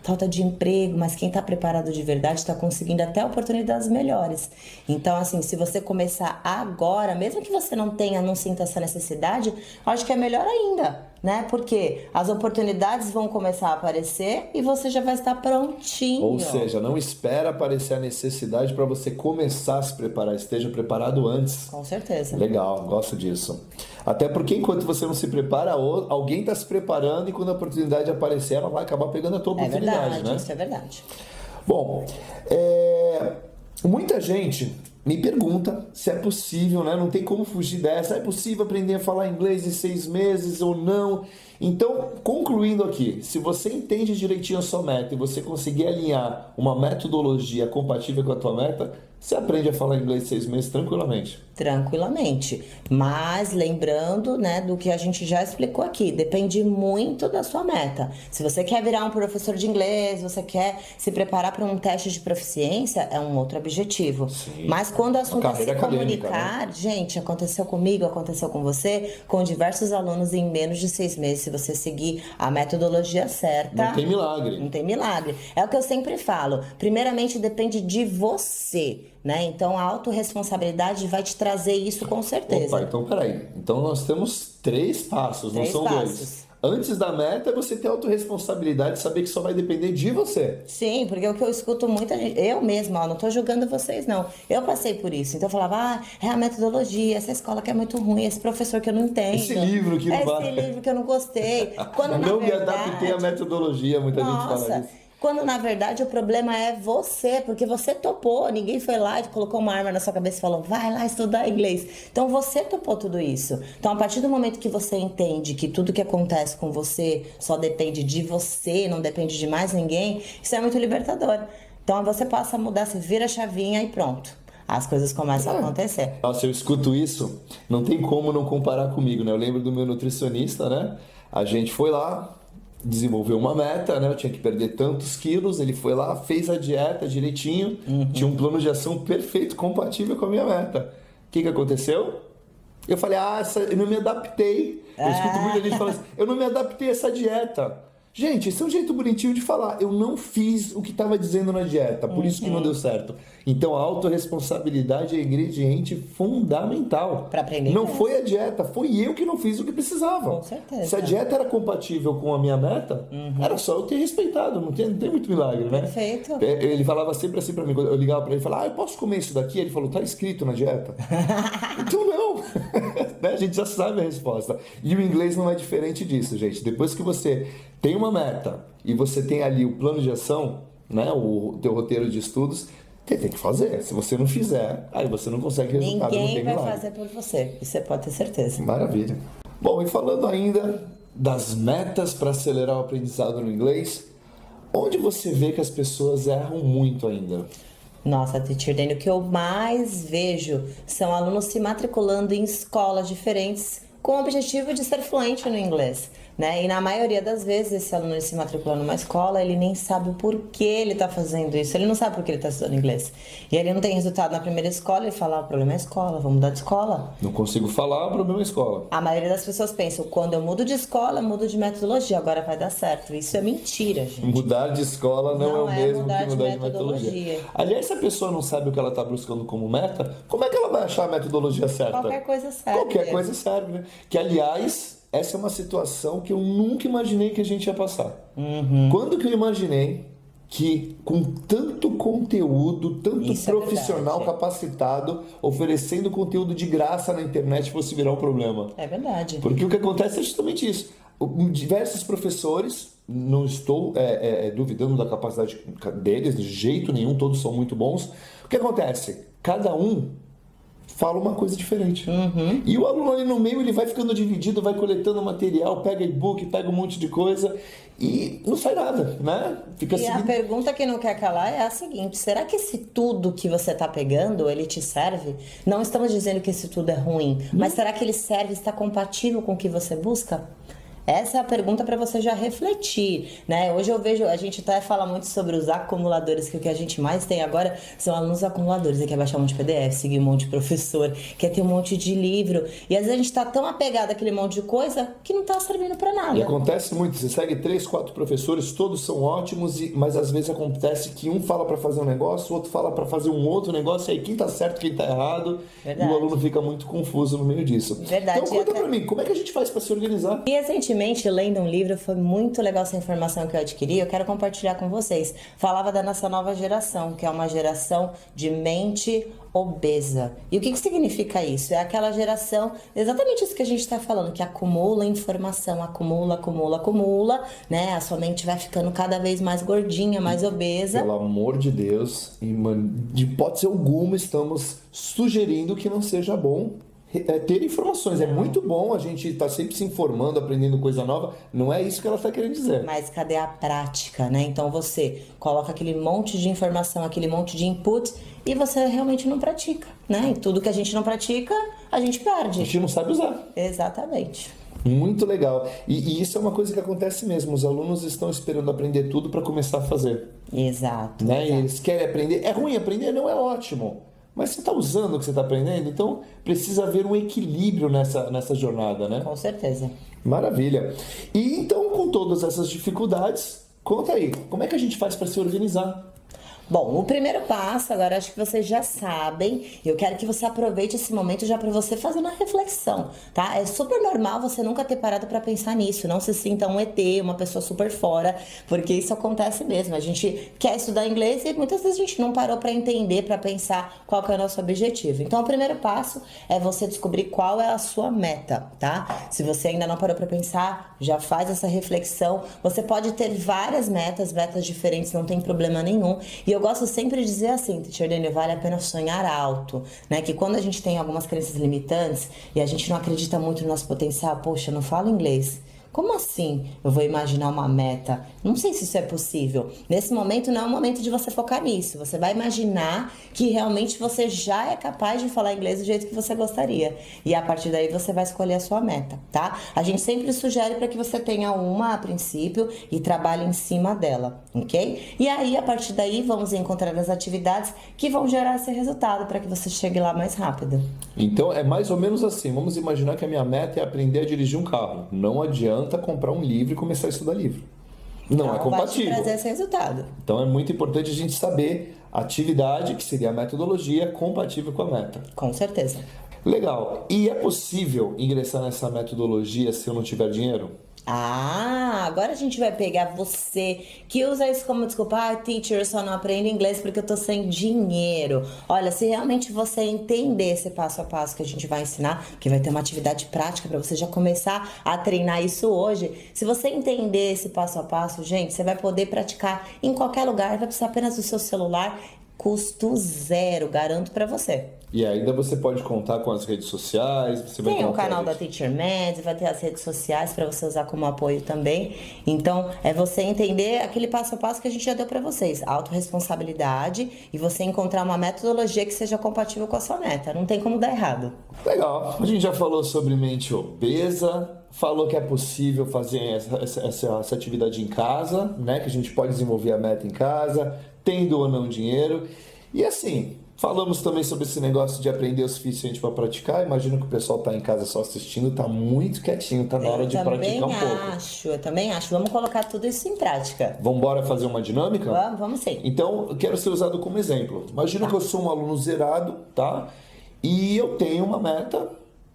falta de emprego, mas quem tá preparado de verdade tá conseguindo até oportunidades melhores. Então, assim, se você começar agora, mesmo que você não sinta essa necessidade, eu acho que é melhor ainda, né? Porque as oportunidades vão começar a aparecer e você já vai estar prontinho. Ou seja, não espera aparecer a necessidade para você começar a se preparar, esteja preparado antes. Com certeza. Legal, gosto disso. Até porque enquanto você não se prepara, alguém está se preparando e quando a oportunidade aparecer, ela vai acabar pegando a tua oportunidade, É verdade, né? isso é verdade. Bom, muita gente me pergunta se é possível, né? Não tem como fugir dessa. É possível aprender a falar inglês em 6 meses ou não? Então, concluindo aqui, se você entende direitinho a sua meta e você conseguir alinhar uma metodologia compatível com a tua meta, você aprende a falar inglês em 6 meses tranquilamente. Tranquilamente. Mas lembrando, né, do que a gente já explicou aqui, depende muito da sua meta. Se você quer virar um professor de inglês, você quer se preparar para um teste de proficiência, é um outro objetivo. Sim. Mas quando o assunto é se carreira acadêmica, comunicar, gente, aconteceu comigo, aconteceu com você, com diversos alunos em menos de 6 meses, se você seguir a metodologia certa. Não tem milagre. Não tem milagre. É o que eu sempre falo. Primeiramente, depende de você, né? Então, a autorresponsabilidade vai te trazer isso com certeza. Opa, então peraí. Então nós temos 3 passos, não 3 são passos. 2. Antes da meta é você ter autorresponsabilidade, saber que só vai depender de você. Sim, porque o que eu escuto muita gente, eu mesma, não tô julgando vocês não, eu passei por isso, então eu falava, é a metodologia, essa escola que é muito ruim, esse professor que eu não entendo, Esse livro que não esse vai. livro que eu não gostei, quando na Não me verdade, adaptei à metodologia, muita gente fala nossa, isso. quando na verdade o problema é você, porque você topou, ninguém foi lá e colocou uma arma na sua cabeça e falou, vai lá estudar inglês. Então você topou tudo isso. Então a partir do momento que você entende que tudo que acontece com você só depende de você, não depende de mais ninguém, isso é muito libertador. Então você passa a mudar, você vira a chavinha e pronto. As coisas começam a acontecer. Nossa, eu escuto isso, não tem como não comparar comigo, né? Eu lembro do meu nutricionista, né? A gente foi lá, desenvolveu uma meta, né? Eu tinha que perder tantos quilos, ele foi lá, fez a dieta direitinho, tinha um plano de ação perfeito, compatível com a minha meta. O que aconteceu? Eu falei, eu não me adaptei. Eu escuto muita gente falando assim, eu não me adaptei a essa dieta. Gente, esse é um jeito bonitinho de falar, eu não fiz o que estava dizendo na dieta, por isso que não deu certo. Então a autorresponsabilidade é ingrediente fundamental. Pra aprender Não inglês. foi a dieta, foi eu que não fiz o que precisava. Com certeza. Se a dieta era compatível com a minha meta, era só eu ter respeitado, não tem muito milagre, né? Perfeito. Ele falava sempre assim pra mim, quando eu ligava pra ele, falava, eu posso comer isso daqui? Ele falou, tá escrito na dieta. Então não, né? A gente já sabe a resposta. E o inglês não é diferente disso, gente. Depois que você tem uma meta e você tem ali o plano de ação, né? O teu roteiro de estudos, você tem que fazer. Se você não fizer, aí você não consegue resultado. Não Ninguém tem vai milagre. fazer por você, isso você pode ter certeza. Maravilha. Bom, e falando ainda das metas para acelerar o aprendizado no inglês, onde você vê que as pessoas erram muito ainda? Nossa, Teacher Dani, o que eu mais vejo são alunos se matriculando em escolas diferentes com o objetivo de ser fluente no inglês, né? E na maioria das vezes esse aluno se matricula numa escola, ele nem sabe o porquê ele tá fazendo isso, ele não sabe por que ele tá estudando inglês. E ele não tem resultado na primeira escola, ele fala, o problema é a escola, vamos mudar de escola. Não consigo falar, o problema é a escola. A maioria das pessoas pensam, quando eu mudo de escola, eu mudo de metodologia, agora vai dar certo. Isso é mentira, gente. Mudar de escola não é o Não é mesmo mudar que de mudar de metodologia. metodologia. Aliás, se a pessoa não sabe o que ela está buscando como meta, como é que ela vai achar a metodologia certa? Qualquer coisa serve. Qualquer coisa serve, né? Que, aliás, essa é uma situação que eu nunca imaginei que a gente ia passar. Quando que eu imaginei que com tanto conteúdo, tanto Isso é profissional verdade. capacitado, oferecendo conteúdo de graça na internet fosse virar um problema? É verdade. Porque o que acontece é justamente isso. Diversos professores, não estou duvidando da capacidade deles, de jeito nenhum, todos são muito bons. O que acontece? Cada um fala uma coisa diferente. E o aluno ali no meio, ele vai ficando dividido, vai coletando material, pega e-book, pega um monte de coisa e não sai nada, né? Fica E a seguindo. pergunta que não quer calar é a seguinte: será que esse tudo que você está pegando, ele te serve? Não estamos dizendo que esse tudo é ruim, mas será que ele serve, está compatível com o que você busca? Essa é a pergunta para você já refletir, né? Hoje eu vejo, a gente até fala muito sobre os acumuladores, que o que a gente mais tem agora são alunos acumuladores. Quer baixar um monte de PDF, seguir um monte de professor, quer ter um monte de livro. E às vezes a gente tá tão apegado àquele monte de coisa que não tá servindo para nada. E acontece muito, você segue 3, 4 professores, todos são ótimos, mas às vezes acontece que um fala para fazer um negócio, o outro fala para fazer um outro negócio, e aí quem tá certo, quem tá errado, Verdade. e o aluno fica muito confuso no meio disso. Verdade. Então conta E até- para mim, como é que a gente faz para se organizar? E recentemente, lendo um livro, foi muito legal essa informação que eu adquiri, eu quero compartilhar com vocês. Falava da nossa nova geração, que é uma geração de mente obesa. E o que significa isso? É aquela geração, exatamente isso que a gente está falando, que acumula informação, acumula, né? A sua mente vai ficando cada vez mais gordinha, mais obesa. Pelo amor de Deus, de hipótese alguma estamos sugerindo que não seja bom ter informações. É muito bom a gente estar sempre se informando, aprendendo coisa nova. Não é isso que ela está querendo dizer. Mas cadê a prática, né? Então você coloca aquele monte de informação, aquele monte de input e você realmente não pratica, né? E tudo que a gente não pratica, a gente A perde. gente não sabe usar. Exatamente. Muito legal. E isso é uma coisa que acontece mesmo. Os alunos estão esperando aprender tudo para começar a fazer. Exato. Né? E exato. eles querem aprender. É ruim aprender? Não, é ótimo. Mas você está usando o que você está aprendendo? Então precisa haver um equilíbrio nessa jornada, né? Com certeza. Maravilha. E então, com todas essas dificuldades, conta aí, como é que a gente faz para se organizar? Bom, o primeiro passo, agora acho que vocês já sabem, eu quero que você aproveite esse momento já para você fazer uma reflexão, tá? É super normal você nunca ter parado para pensar nisso, não se sinta um ET, uma pessoa super fora, porque isso acontece mesmo. A gente quer estudar inglês e muitas vezes a gente não parou para entender, para pensar qual que é o nosso objetivo. Então, o primeiro passo é você descobrir qual é a sua meta, tá? Se você ainda não parou para pensar, já faz essa reflexão. Você pode ter várias metas diferentes, não tem problema nenhum. E eu gosto sempre de dizer assim, Teacher Daniel, vale a pena sonhar alto, né? Que quando a gente tem algumas crenças limitantes e a gente não acredita muito no nosso potencial, poxa, eu não falo inglês. Como assim eu vou imaginar uma meta? Não sei se isso é possível. Nesse momento não é o momento de você focar nisso. Você vai imaginar que realmente você já é capaz de falar inglês do jeito que você gostaria. E a partir daí você vai escolher a sua meta, tá? A gente sempre sugere para que você tenha uma a princípio e trabalhe em cima dela, ok? E aí, a partir daí, vamos encontrar as atividades que vão gerar esse resultado para que você chegue lá mais rápido. Então é mais ou menos assim, vamos imaginar que a minha meta é aprender a dirigir um carro. Não adianta comprar um livro e começar a estudar livro. Não é Vai te compatível. trazer esse resultado. Então é muito importante a gente saber a atividade, que seria a metodologia, compatível com a meta. Com certeza. Legal. E é possível ingressar nessa metodologia se eu não tiver dinheiro? Ah, agora a gente vai pegar você que usa isso como desculpa. Ah, teacher, eu só não aprendo inglês porque eu tô sem dinheiro. Olha, se realmente você entender esse passo a passo que a gente vai ensinar, que vai ter uma atividade prática para você já começar a treinar isso hoje. Se você entender esse passo a passo, gente, você vai poder praticar em qualquer lugar, vai precisar apenas do seu celular, custo zero, garanto para você. E ainda você pode contar com as redes sociais, você vai ter Tem o uma canal da playlist. Teacher Med, vai ter as redes sociais para você usar como apoio também. Então, é você entender aquele passo a passo que a gente já deu para vocês. Autorresponsabilidade e você encontrar uma metodologia que seja compatível com a sua meta. Não tem como dar errado. Legal. A gente já falou sobre mente obesa, falou que é possível fazer essa atividade em casa, né? Que a gente pode desenvolver a meta em casa, tendo ou não dinheiro. E assim, falamos também sobre esse negócio de aprender o suficiente para praticar. Imagino que o pessoal tá em casa só assistindo, tá muito quietinho, tá na hora de praticar um pouco. Eu também acho. Vamos colocar tudo isso em prática. Vamos embora fazer uma dinâmica? Vamos sim. Então, eu quero ser usado como exemplo. Imagina que eu sou um aluno zerado, tá? E eu tenho uma meta.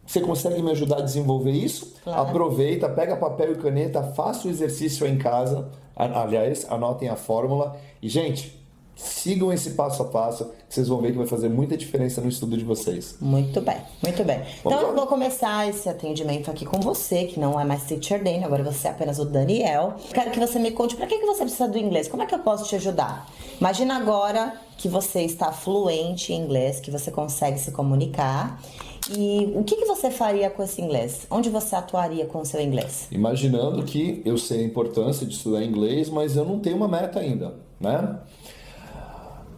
Você consegue me ajudar a desenvolver isso? Claro. Aproveita, pega papel e caneta, faça o exercício aí em casa. Aliás, anotem a fórmula. E, gente, Sigam esse passo a passo, que vocês vão ver que vai fazer muita diferença no estudo de vocês. Muito bem, muito bem. Então Vamos lá. eu vou começar esse atendimento aqui com você, que não é mais Teacher Dani, agora você é apenas o Daniel. Quero que você me conte para que você precisa do inglês, como é que eu posso te ajudar? Imagina agora que você está fluente em inglês, que você consegue se comunicar. E o que você faria com esse inglês? Onde você atuaria com o seu inglês? Imaginando que eu sei a importância de estudar inglês, mas eu não tenho uma meta ainda, né?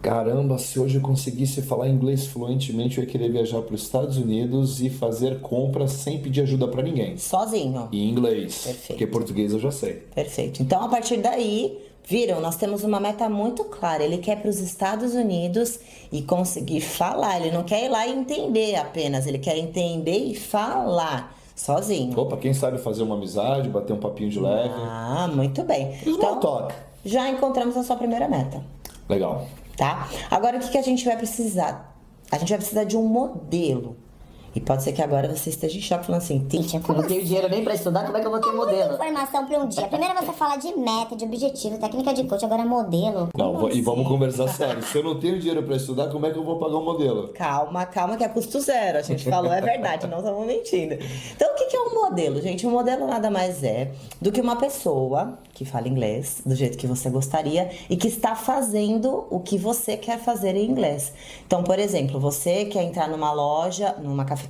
Caramba, se hoje eu conseguisse falar inglês fluentemente, eu ia querer viajar para os Estados Unidos e fazer compras sem pedir ajuda para ninguém. Sozinho. Em inglês, Perfeito. porque português eu já sei. Perfeito. Então, a partir daí, viram, nós temos uma meta muito clara. Ele quer para os Estados Unidos e conseguir falar. Ele não quer ir lá e entender apenas. Ele quer entender e falar sozinho. Opa, quem sabe fazer uma amizade, bater um papinho de leve. Ah, muito bem. Small talk. Já encontramos a sua primeira meta, Legal. tá? Agora, o que a gente vai precisar? A gente vai precisar de um modelo. E pode ser que agora você esteja em choque falando assim, Teacher, Eu como não tenho dinheiro nem pra estudar, como é que eu vou ter muita modelo? informação para um dia. Primeiro você fala de meta, de objetivo, técnica de coach, agora modelo. Não, e vamos conversar sério. Se eu não tenho dinheiro para estudar, como é que eu vou pagar um modelo? calma, calma, que é custo zero. A gente falou, é verdade, não estamos mentindo. Então, o que é um modelo, gente? Um modelo nada mais é do que uma pessoa que fala inglês do jeito que você gostaria e que está fazendo o que você quer fazer em inglês. Então, por exemplo, você quer entrar numa loja, numa cafeteria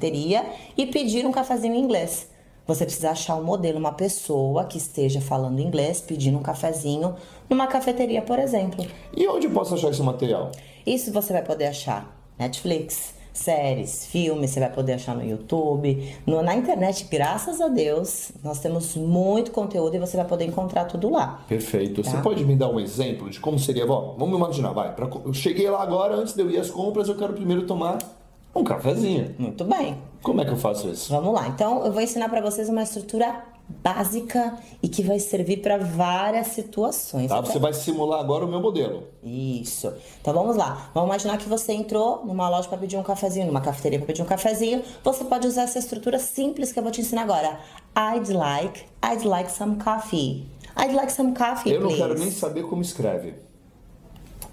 e pedir um cafezinho em inglês. Você precisa achar um modelo, uma pessoa que esteja falando inglês, pedindo um cafezinho numa cafeteria, por exemplo. E onde eu posso achar esse material? Isso você vai poder achar Netflix, séries, filmes, você vai poder achar no YouTube, na internet, graças a Deus, nós temos muito conteúdo e você vai poder encontrar tudo lá. Perfeito. Tá. Você pode me dar um exemplo de como seria? Bom, vamos imaginar, vai. Eu cheguei lá agora, antes de eu ir às compras, eu quero primeiro tomar um cafezinho. Muito bem, Como é que eu faço isso? vamos lá. Então, eu vou ensinar para vocês uma estrutura básica e que vai servir para várias situações. Tá? Até- Você vai simular agora o meu modelo. Isso. Então vamos lá. Vamos imaginar que você entrou numa loja para pedir um cafezinho, numa cafeteria para pedir um cafezinho. Você pode usar essa estrutura simples que eu vou te ensinar agora. I'd like some coffee. I'd like some coffee, Eu não please. quero nem saber como escreve.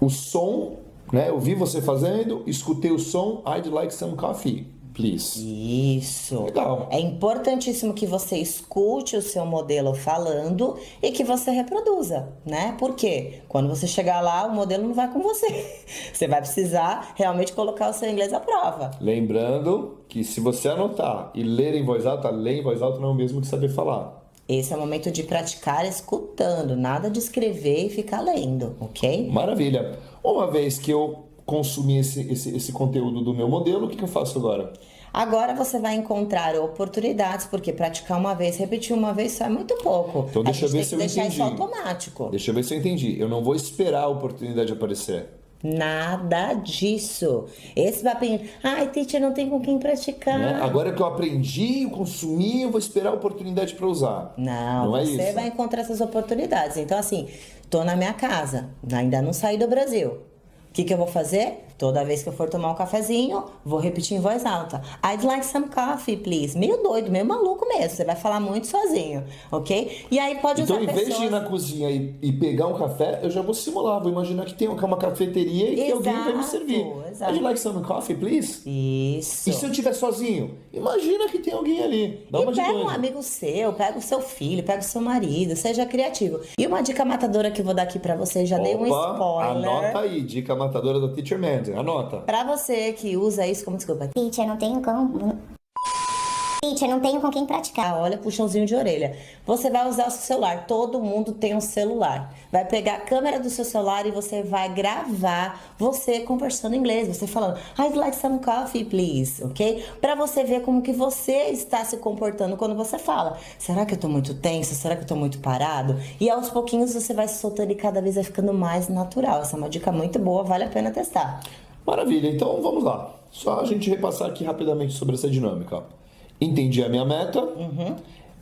O som, né? Eu vi você fazendo, escutei o som. I'd like some coffee, please. Isso. Legal. É importantíssimo que você escute o seu modelo falando e que você reproduza, né? Por quê? Quando você chegar lá, o modelo não vai com você. Você vai precisar realmente colocar o seu inglês à prova. Lembrando que se você anotar e ler em voz alta, ler em voz alta não é o mesmo que saber falar. Esse é o momento de praticar escutando, nada de escrever e ficar lendo, ok? Maravilha. Uma vez que eu consumi esse conteúdo do meu modelo, o que eu faço agora? Agora você vai encontrar oportunidades, porque praticar uma vez, repetir uma vez só é muito pouco. Então deixa eu ver tem se que eu deixar entendi. isso automático. Deixa eu ver se eu entendi. Eu não vou esperar a oportunidade aparecer. Nada disso. Esse papinho, ai, teacher, não tem com quem praticar. Né? Agora que eu aprendi, eu consumi, eu vou esperar a oportunidade para usar. Não, é você isso. vai encontrar essas oportunidades. Então, assim, tô na minha casa, ainda não saí do Brasil. O que eu vou fazer? Toda vez que eu for tomar um cafezinho, vou repetir em voz alta. I'd like some coffee, please. Meio doido, meio maluco mesmo. Você vai falar muito sozinho, ok? E aí pode Então, usar em vez de ir pessoas... na cozinha e pegar um café, eu já vou simular. Vou imaginar que tem uma cafeteria e que alguém vai me Exato, servir. exato. I'd like some coffee, please? Isso. E se eu estiver sozinho? Imagina que tem alguém ali. Dá uma E de pega um doido. amigo seu, pega o seu filho, pega o seu marido, seja criativo. E uma dica matadora que eu vou dar aqui pra vocês, já dei um spoiler. Anota aí, dica matadora da Teacher Mandy. Anota. Pra você que usa isso como desculpa. Teacher, não tenho como. Teacher, não tenho com quem praticar. Olha, puxãozinho de orelha. Você vai usar o seu celular. Todo mundo tem um celular. Vai pegar a câmera do seu celular e você vai gravar você conversando em inglês. Você falando, I'd like some coffee, please. Ok? Pra você ver como que você está se comportando quando você fala. Será que eu tô muito tenso? Será que eu tô muito parado? E aos pouquinhos você vai se soltando e cada vez vai ficando mais natural. Essa é uma dica muito boa, vale a pena testar. Maravilha, então vamos lá. Só a gente repassar aqui rapidamente sobre essa dinâmica. Entendi a minha meta,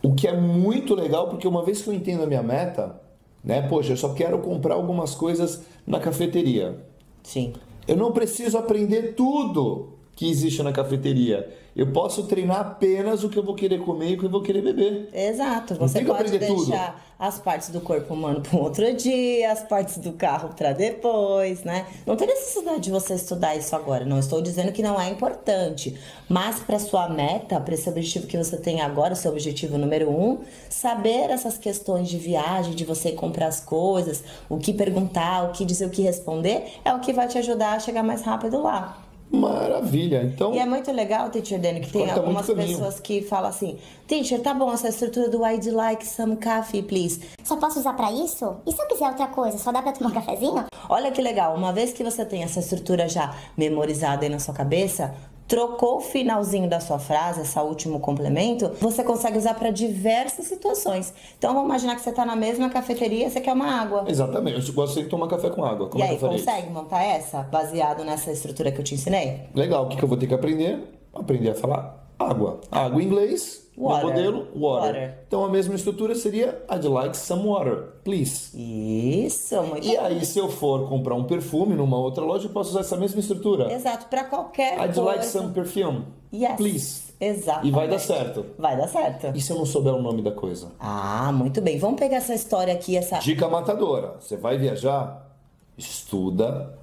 o que é muito legal, porque uma vez que eu entendo a minha meta, né, poxa, eu só quero comprar algumas coisas na cafeteria. Sim. Eu não preciso aprender tudo que existe na cafeteria. Eu posso treinar apenas o que eu vou querer comer e o que eu vou querer beber. Exato. Não Você tem que pode aprender tudo. deixar as partes do corpo humano para um outro dia, as partes do carro para depois, né? Não tem necessidade de você estudar isso agora. Não estou dizendo que não é importante. Mas para sua meta, para esse objetivo que você tem agora, seu objetivo número 1, saber essas questões de viagem, de você comprar as coisas, o que perguntar, o que dizer, o que responder, é o que vai te ajudar a chegar mais rápido lá. Maravilha. Então, E é muito legal, Teacher Dani, que tem Corta algumas muito caminho. pessoas que falam assim: Teacher, tá bom, essa estrutura do I'd like some coffee, please. Só posso usar pra isso? E se eu quiser outra coisa, só dá pra tomar um cafezinho? Olha que legal, uma vez que você tem essa estrutura já memorizada aí na sua cabeça, trocou o finalzinho da sua frase, esse último complemento, você consegue usar para diversas situações. Então vamos imaginar que você tá na mesma cafeteria, você quer uma água. exatamente. Eu gosto de tomar café com água. Como E é que aí, eu farei? consegue montar essa, baseado nessa estrutura que eu te ensinei? Legal. O que eu vou ter que aprender? Aprender a falar água. Água em inglês. Water. No modelo, water. Water. Então a mesma estrutura seria I'd like some water, please. Isso, muito E aí, se eu for comprar um perfume numa outra loja, eu posso usar essa mesma estrutura. Exato, para qualquer I'd coisa. like some perfume, Yes. please. Exato. E vai dar certo. Vai dar certo. E se eu não souber o nome da coisa? Ah, muito bem. Vamos pegar essa história aqui, essa... Dica matadora. Você vai viajar? Estuda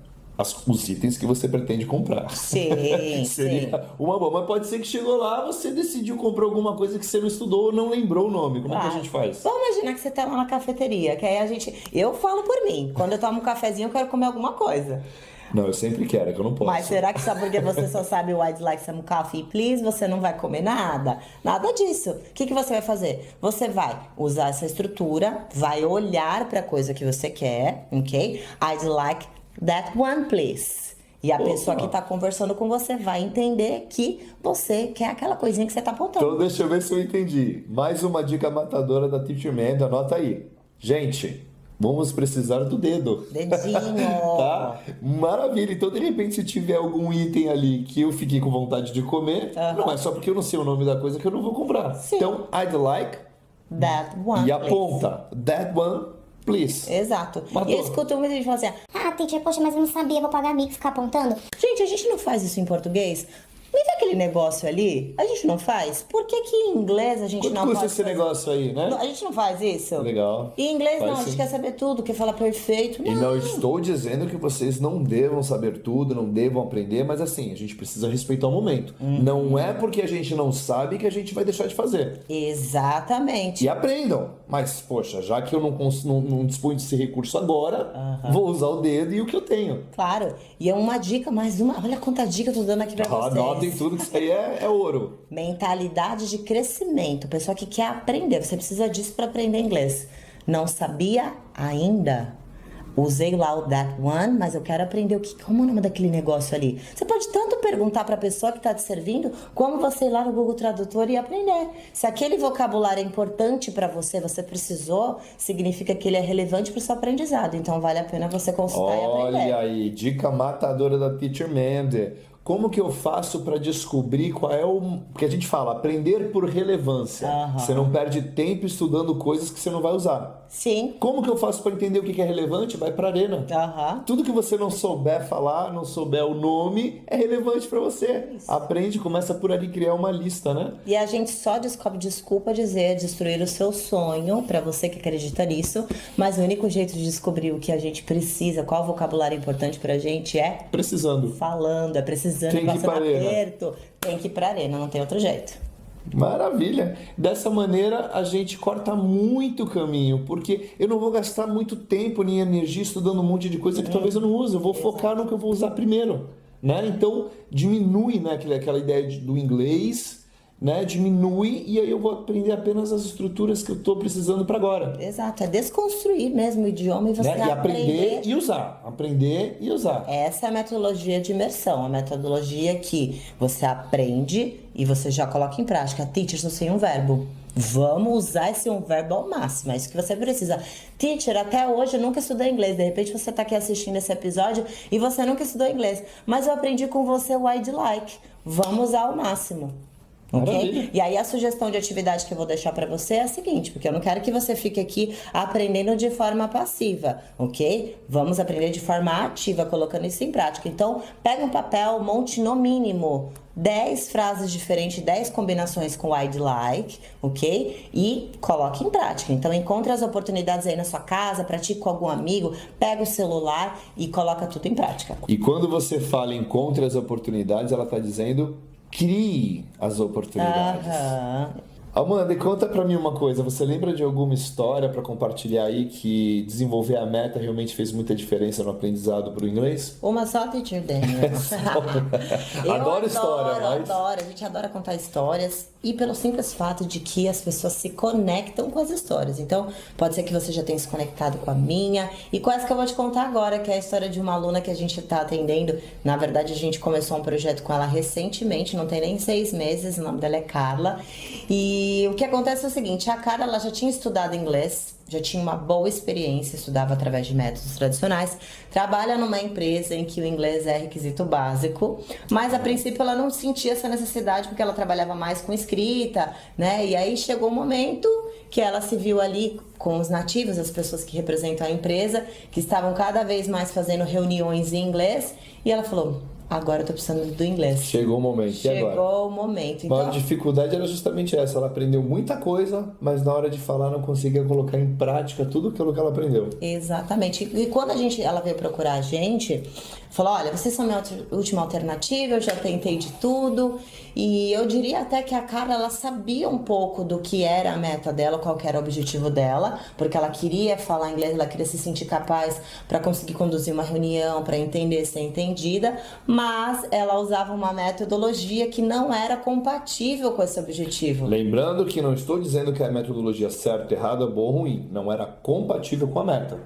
os itens que você pretende comprar. Sim, sim. Seria uma boa. Mas pode ser que chegou lá, você decidiu comprar alguma coisa que você não estudou ou não lembrou o nome. Como é que a gente faz? Vamos imaginar que você tá lá na cafeteria, que aí a gente... Eu falo por mim. Quando eu tomo um cafezinho, eu quero comer alguma coisa. Não, eu sempre quero, é que eu não posso. Mas será que só porque você só sabe o I'd like some coffee, please, você não vai comer nada? Nada disso. O que você vai fazer? Você vai usar essa estrutura, vai olhar para a coisa que você quer, ok? I'd like that one, please. E a Opa. pessoa que tá conversando com você vai entender que você quer aquela coisinha que você tá apontando. Então deixa eu ver se eu entendi. Mais uma dica matadora da Teacher Mandy, anota aí. Gente, vamos precisar do dedo. Dedinho. Tá? Maravilha. Então, de repente, se tiver algum item ali que eu fiquei com vontade de comer, não é só porque eu não sei o nome da coisa que eu não vou comprar. Sim. Então, I'd like That one, e please. aponta. That one, please. Exato. Matou. E eu escuto muita gente falando assim: Ah, teacher, poxa, mas eu não sabia, vou pagar mico ficar apontando. gente, a gente não faz isso em português? Me vê aquele negócio ali? A gente não faz? Por que que em inglês a gente Quanto não custa pode esse fazer? negócio aí, né? A gente não faz isso? Legal. E em inglês Faz não, a gente sim. quer saber tudo, quer falar perfeito. E não estou dizendo que vocês não devam saber tudo, não devam aprender, mas assim, a gente precisa respeitar o momento. Não é porque a gente não sabe que a gente vai deixar de fazer. Exatamente. E aprendam. Mas, poxa, já que eu não disponho desse recurso agora, vou usar o dedo e o que eu tenho. Claro. E é uma dica, mais uma. Olha quanta dica eu tô dando aqui pra vocês. Anotem tudo que isso aí é ouro. Mentalidade de crescimento. Pessoa que quer aprender. Você precisa disso para aprender inglês. Não sabia ainda? Usei lá o that one, mas eu quero aprender como é o nome daquele negócio ali. Você pode tanto perguntar para a pessoa que está te servindo, como você ir lá no Google Tradutor e aprender. Se aquele vocabulário é importante para você, você precisou, significa que ele é relevante para o seu aprendizado. Então vale a pena você consultar e aprender. Olha aí, dica matadora da Teacher Mandy. Como que eu faço para descobrir qual é o... Porque a gente fala, aprender por relevância. Você não perde tempo estudando coisas que você não vai usar. Sim. Como que eu faço para entender o que é relevante? Vai para arena. Tudo que você não souber falar, não souber o nome, é relevante para você. Aprende, começa por ali criar uma lista, né? E a gente só descobre, desculpa dizer, destruir o seu sonho, pra você que acredita nisso, mas o único jeito de descobrir o que a gente precisa, qual vocabulário importante pra gente é Precisando. falando, é precisando, Tem que ir passando pra arena. aperto, tem que ir pra arena, não tem outro jeito. Maravilha! Dessa maneira a gente corta muito caminho, porque eu não vou gastar muito tempo nem energia estudando um monte de coisa que talvez eu não use, eu vou focar no que eu vou usar primeiro, né? Então diminui, né, aquela ideia do inglês, né? Diminui e aí eu vou aprender apenas as estruturas que eu estou precisando para agora. Exato, é desconstruir mesmo o idioma e você Né? E aprender e usar. Aprender e usar. Essa é a metodologia de imersão, a metodologia que você aprende e você já coloca em prática. Teacher, só sei um verbo. Vamos usar esse um verbo ao máximo, é isso que você precisa. Teacher, até hoje eu nunca estudei inglês. De repente você está aqui assistindo esse episódio e você nunca estudou inglês. Mas eu aprendi com você o I'd like. Vamos usar ao máximo. Ok? Maravilha. E aí a sugestão de atividade que eu vou deixar para você é a seguinte, porque eu não quero que você fique aqui aprendendo de forma passiva, ok? Vamos aprender de forma ativa, colocando isso em prática. Então, pega um papel, monte no mínimo 10 frases diferentes, 10 combinações com I'd like, ok? E coloque em prática. Então, encontre as oportunidades aí na sua casa, pratique com algum amigo, pega o celular e coloca tudo em prática. E quando você fala encontre as oportunidades, ela está dizendo crie as oportunidades. Aham. Amanda, conta pra mim uma coisa. Você lembra de alguma história pra compartilhar aí que desenvolver a meta realmente fez muita diferença no aprendizado pro inglês? Uma só, teacher Daniel. Eu Adoro história, mas... adoro. A gente adora contar histórias e pelo simples fato de que as pessoas se conectam com as histórias. Então, pode ser que você já tenha se conectado com a minha e com essa que eu vou te contar agora, que é a história de uma aluna que a gente tá atendendo. Na verdade, a gente começou um projeto com ela recentemente, não tem nem 6 meses, o nome dela é Carla. E o que acontece é o seguinte, a Carla ela já tinha estudado inglês, já tinha uma boa experiência, estudava através de métodos tradicionais, trabalha numa empresa em que o inglês é requisito básico, mas a princípio ela não sentia essa necessidade porque ela trabalhava mais com escrita, né? E aí chegou um momento que ela se viu ali com os nativos, as pessoas que representam a empresa, que estavam cada vez mais fazendo reuniões em inglês, e ela falou: agora eu tô precisando do inglês. Chegou o momento. E agora? Chegou o momento. A maior dificuldade era justamente essa. Ela aprendeu muita coisa, mas na hora de falar não conseguia colocar em prática tudo aquilo que ela aprendeu. Exatamente. E quando ela veio procurar a gente, falou: olha, vocês são minha última alternativa, eu já tentei de tudo. E eu diria até que a Carla, ela sabia um pouco do que era a meta dela, qual que era o objetivo dela, porque ela queria falar inglês, ela queria se sentir capaz para conseguir conduzir uma reunião, para entender, ser entendida, mas ela usava uma metodologia que não era compatível com esse objetivo. Lembrando que não estou dizendo que a metodologia certa, errada, boa ou ruim. Não era compatível com a meta.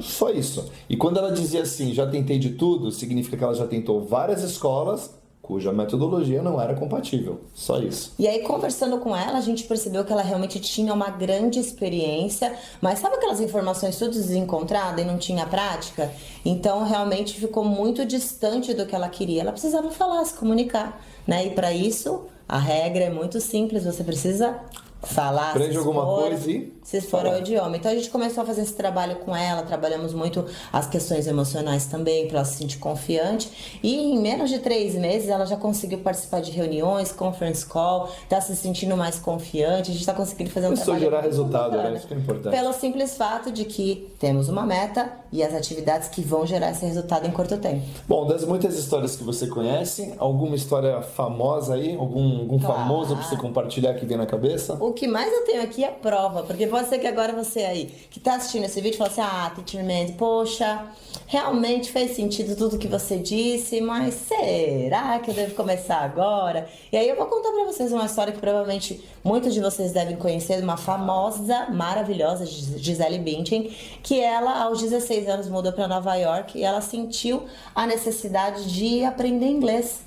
Só isso. E quando ela dizia assim, já tentei de tudo, significa que ela já tentou várias escolas cuja metodologia não era compatível. Só isso. E aí, conversando com ela, a gente percebeu que ela realmente tinha uma grande experiência, mas sabe aquelas informações tudo desencontradas e não tinha prática? Então, realmente ficou muito distante do que ela queria. Ela precisava falar, se comunicar, né? E para isso, a regra é muito simples, você precisa falar, aprende alguma coisa e se for o idioma. Então a gente começou a fazer esse trabalho com ela, trabalhamos muito as questões emocionais também, para ela se sentir confiante. E em menos de 3 meses ela já conseguiu participar de reuniões, conference call, tá se sentindo mais confiante, a gente tá conseguindo fazer um trabalho. gerar resultado, bacana, né? Isso que é importante. Pelo simples fato de que temos uma meta e as atividades que vão gerar esse resultado em curto tempo. Bom, das muitas histórias que você conhece, alguma história famosa aí? Algum famoso para você compartilhar que vem na cabeça? O que mais eu tenho aqui é prova, porque pode ser que agora você aí, que tá assistindo esse vídeo, fala assim: ah, Teacher Mandy, poxa, realmente fez sentido tudo que você disse, mas será que eu devo começar agora? E aí eu vou contar pra vocês uma história que provavelmente muitos de vocês devem conhecer, uma famosa, maravilhosa Gisele Bündchen, que ela aos 16 anos mudou pra Nova York e ela sentiu a necessidade de aprender inglês.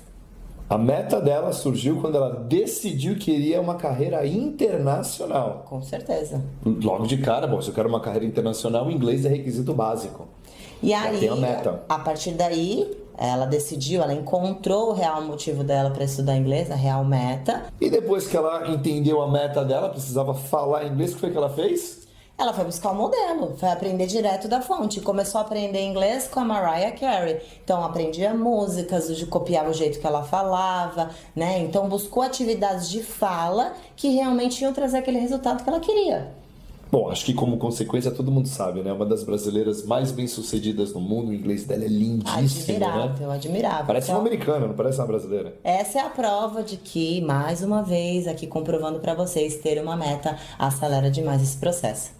A meta dela surgiu quando ela decidiu que queria uma carreira internacional. Com certeza. Logo de cara, bom, se eu quero uma carreira internacional, o inglês é requisito básico. E Já aí, tem a meta. a partir daí, ela decidiu, ela encontrou o real motivo dela para estudar inglês, a real meta. E depois que ela entendeu a meta dela, precisava falar inglês, o que foi que ela fez? Ela foi buscar o modelo, foi aprender direto da fonte. Começou a aprender inglês com a Mariah Carey. Então, aprendia músicas, copiava o jeito que ela falava, né? Então, buscou atividades de fala que realmente iam trazer aquele resultado que ela queria. Bom, acho que como consequência, todo mundo sabe, né? Uma das brasileiras mais bem-sucedidas no mundo, o inglês dela é lindíssimo, Admirável, né? admirável. Parece Então, uma americana, não parece uma brasileira. essa é a prova de que, mais uma vez, aqui comprovando para vocês, ter uma meta acelera demais esse processo.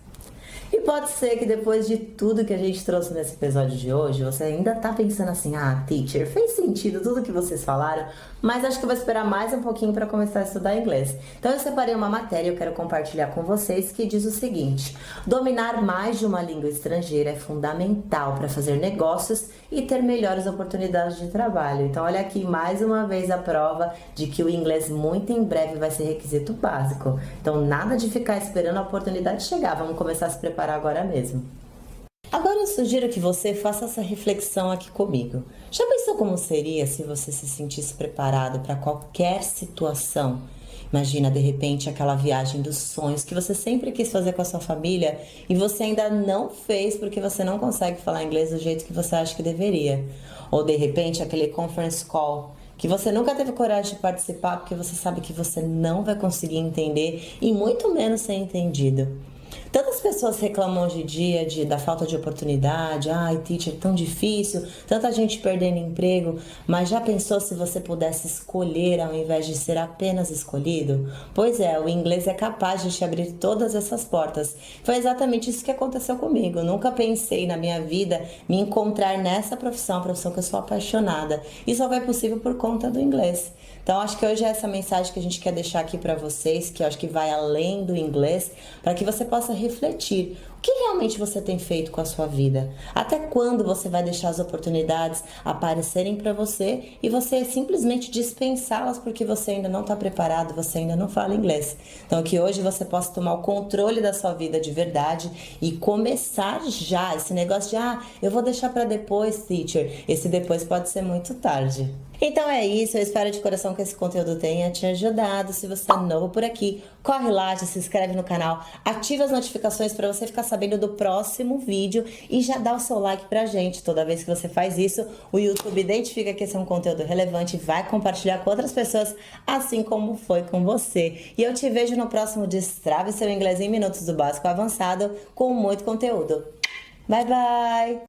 E pode ser que depois de tudo que a gente trouxe nesse episódio de hoje, você ainda tá pensando assim: ah, teacher, fez sentido tudo que vocês falaram, mas acho que eu vou esperar mais um pouquinho para começar a estudar inglês. Então eu separei uma matéria e eu quero compartilhar com vocês que diz o seguinte: dominar mais de uma língua estrangeira é fundamental para fazer negócios e ter melhores oportunidades de trabalho. Então olha aqui mais uma vez a prova de que o inglês muito em breve vai ser requisito básico. Então nada de ficar esperando a oportunidade chegar, vamos começar a se preparar agora mesmo. Agora eu sugiro que você faça essa reflexão aqui comigo. Já pensou como seria se você se sentisse preparado para qualquer situação? Imagina, de repente, aquela viagem dos sonhos que você sempre quis fazer com a sua família e você ainda não fez porque você não consegue falar inglês do jeito que você acha que deveria. Ou, de repente, aquele conference call que você nunca teve coragem de participar porque você sabe que você não vai conseguir entender e muito menos ser entendido. Tantas pessoas reclamam hoje em dia da falta de oportunidade, ai, teacher, tão difícil, tanta gente perdendo emprego, mas já pensou se você pudesse escolher ao invés de ser apenas escolhido? Pois é, o inglês é capaz de te abrir todas essas portas. Foi exatamente isso que aconteceu comigo. Eu nunca pensei na minha vida me encontrar nessa profissão, a profissão que eu sou apaixonada. E só foi possível por conta do inglês. Então, acho que hoje é essa mensagem que a gente quer deixar aqui para vocês, que eu acho que vai além do inglês, para que você possa refletir. O que realmente você tem feito com a sua vida? Até quando você vai deixar as oportunidades aparecerem para você e você simplesmente dispensá-las porque você ainda não está preparado, você ainda não fala inglês? Então, que hoje você possa tomar o controle da sua vida de verdade e começar já. Esse negócio de, eu vou deixar para depois, teacher. Esse depois pode ser muito tarde. Então é isso, eu espero de coração que esse conteúdo tenha te ajudado. Se você é novo por aqui, corre lá, já se inscreve no canal, ativa as notificações para você ficar sabendo do próximo vídeo e já dá o seu like pra gente. Toda vez que você faz isso, o YouTube identifica que esse é um conteúdo relevante e vai compartilhar com outras pessoas, assim como foi com você. E eu te vejo no próximo Destrave Seu Inglês em Minutos do Básico ao Avançado com muito conteúdo. Bye, bye!